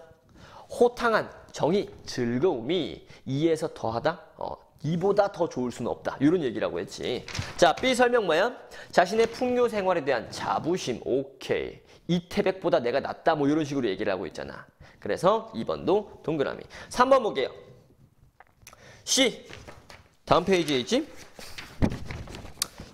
호탕한 정의, 즐거움이 이에서 더하다? 이보다 더 좋을 수는 없다. 이런 얘기라고 했지. 자, B 설명 뭐야? 자신의 풍요 생활에 대한 자부심. 오케이. 이태백보다 내가 낫다. 뭐 이런 식으로 얘기를 하고 있잖아. 그래서 2번도 동그라미. 3번 볼게요. C. 다음 페이지에 있지?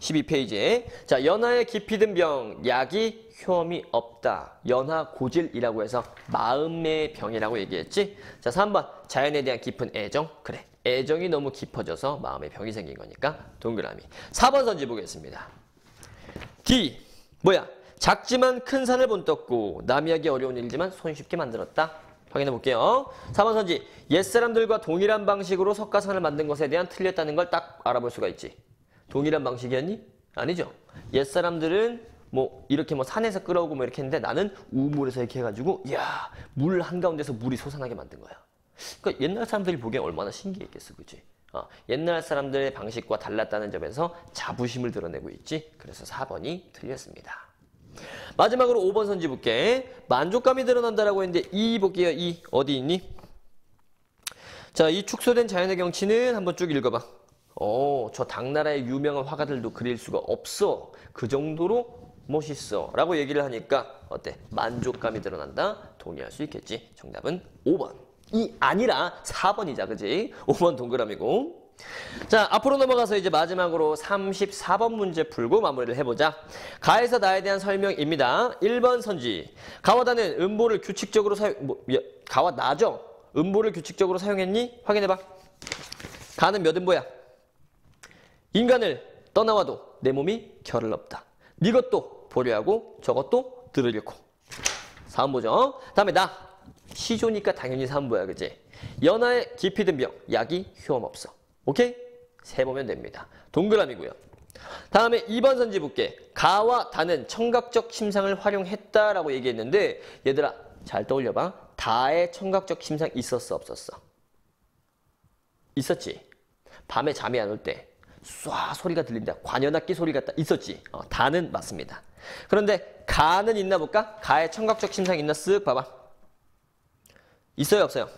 12페이지에. 자, 연하에 깊이 든 병. 약이 효험이 없다. 연하 고질이라고 해서 마음의 병이라고 얘기했지? 자, 3번. 자연에 대한 깊은 애정. 그래. 애정이 너무 깊어져서 마음의 병이 생긴 거니까 동그라미. 4번 선지 보겠습니다. D. 뭐야? 작지만 큰 산을 본떴고 남이 하기 어려운 일이지만 손쉽게 만들었다. 확인해 볼게요. 4번 선지. 옛사람들과 동일한 방식으로 석가산을 만든 것에 대한 틀렸다는 걸 딱 알아볼 수가 있지. 동일한 방식이었니? 아니죠. 옛사람들은 뭐 이렇게 뭐 산에서 끌어오고 뭐 이렇게 했는데 나는 우물에서 이렇게 해가지고 이야 물 한가운데서 물이 솟아나게 만든 거야. 그러니까 옛날 사람들이 보기엔 얼마나 신기했겠어, 그치? 옛날 사람들의 방식과 달랐다는 점에서 자부심을 드러내고 있지. 그래서 4번이 틀렸습니다. 마지막으로 5번 선지 볼게. 만족감이 드러난다라고 했는데 2 볼게요. 2 어디 있니? 자, 이 축소된 자연의 경치는 한번 쭉 읽어봐. 저 당나라의 유명한 화가들도 그릴 수가 없어. 그 정도로 멋있어. 라고 얘기를 하니까 어때? 만족감이 드러난다. 동의할 수 있겠지. 정답은 5번. 이 아니라 4번이자, 그지? 5번 동그라미고. 자, 앞으로 넘어가서 이제 마지막으로 34번 문제 풀고 마무리를 해보자. 가에서 나에 대한 설명입니다. 1번 선지. 가와 다는 음보를 규칙적으로 가와 나죠? 음보를 규칙적으로 사용했니? 확인해봐. 가는 몇 음보야? 인간을 떠나와도 내 몸이 결을 없다. 이것도 보려하고 저것도 들으려고. 4음보죠. 다음에 나. 시조니까 당연히 3보야, 그지? 연하에 깊이 든 병, 약이 효험 없어. 오케이? 세보면 됩니다. 동그라미고요. 다음에 2번 선지 볼게. 가와 다는 청각적 심상을 활용했다라고 얘기했는데 얘들아 잘 떠올려봐. 다의 청각적 심상 있었어, 없었어? 있었지. 밤에 잠이 안 올 때 쏴 소리가 들린다. 관현악기 소리 같다. 있었지. 다는 맞습니다. 그런데 가는 있나 볼까? 가의 청각적 심상 있나? 쓱 봐봐. 있어요, 없어요?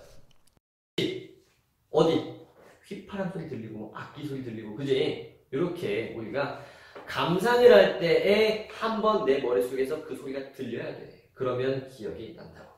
어디? 휘파람 소리 들리고 악기 소리 들리고, 그지? 이렇게 우리가 감상을 할 때에 한번 내 머릿속에서 그 소리가 들려야 돼. 그러면 기억이 난다고.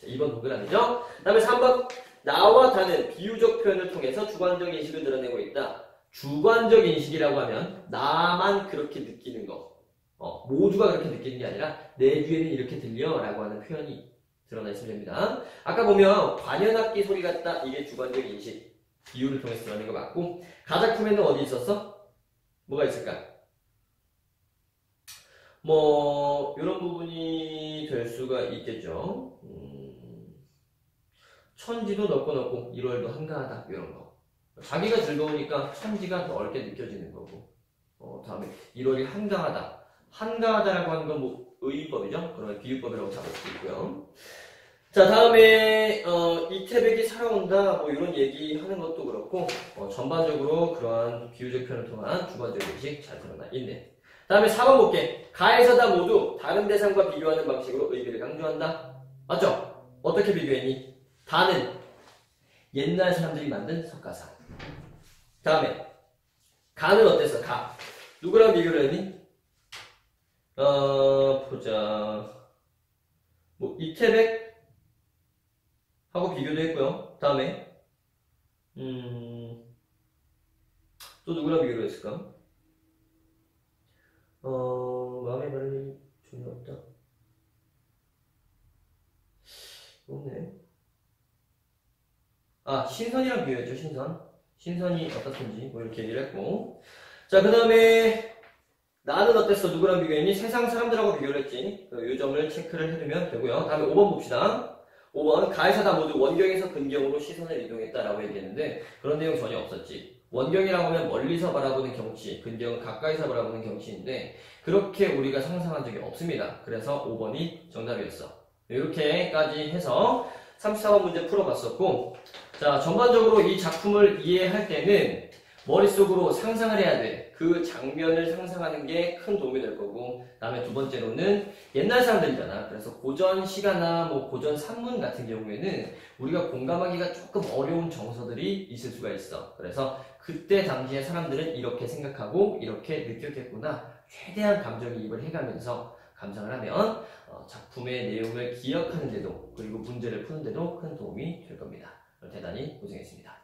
자, 2번 동그라미죠? 그 다음에 3번. 나와 다는 비유적 표현을 통해서 주관적 인식을 드러내고 있다. 주관적 인식이라고 하면 나만 그렇게 느끼는 거. 모두가 그렇게 느끼는 게 아니라 내 귀에는 이렇게 들려 라고 하는 표현이 드러나 있으면 됩니다. 아까 보면 관현악기 소리 같다. 이게 주관적 인식. 비유를 통해서 드러낸 거 맞고, 가작품에는 어디 있었어? 뭐가 있을까? 뭐 이런 부분이 될 수가 있겠죠. 천지도 넓고 1월도 한가하다. 이런 거. 자기가 즐거우니까 천지가 더 넓게 느껴지는 거고, 다음에 1월이 한가하다. 한가하다라고 하는 건 뭐 의의법이죠. 그런 비유법이라고 잡을 수도 있고요. 자, 다음에 이태백이 살아온다. 뭐 이런 얘기하는 것도 그렇고, 전반적으로 그러한 비유적 표현을 통한 주관적 인식 잘 드러나 있네. 다음에 4번 볼게. 가에서 다 모두 다른 대상과 비교하는 방식으로 의미를 강조한다. 맞죠? 어떻게 비교했니? 다는 옛날 사람들이 만든 석가산. 다음에 가는 어땠어? 가. 누구랑 비교를 했니? 보자. 뭐 이태백 하고 비교도 했고요. 다음에 또 누구랑 비교를 했을까? 마음의 바람이 전혀 없다. 없네. 신선이랑 비교했죠. 신선이 어떻든지 뭐 이렇게 얘기를 했고. 자, 그 다음에 나는 어땠어? 누구랑 비교했니? 세상 사람들하고 비교를 했지. 이 점을 체크를 해두면 되고요. 다음에 5번 봅시다. 5번. 가에서 다 모두 원경에서 근경으로 시선을 이동했다라고 얘기했는데 그런 내용 전혀 없었지. 원경이라고 하면 멀리서 바라보는 경치, 근경은 가까이서 바라보는 경치인데 그렇게 우리가 상상한 적이 없습니다. 그래서 5번이 정답이었어. 이렇게까지 해서 34번 문제 풀어봤었고, 자, 전반적으로 이 작품을 이해할 때는 머릿속으로 상상을 해야 돼. 그 장면을 상상하는 게 큰 도움이 될 거고, 다음에 두 번째로는 옛날 사람들이잖아. 그래서 고전 시가나 뭐 고전 산문 같은 경우에는 우리가 공감하기가 조금 어려운 정서들이 있을 수가 있어. 그래서 그때 당시에 사람들은 이렇게 생각하고 이렇게 느꼈겠구나. 최대한 감정이입을 해가면서 감상을 하면 작품의 내용을 기억하는 데도, 그리고 문제를 푸는 데도 큰 도움이 될 겁니다. 대단히 고생했습니다.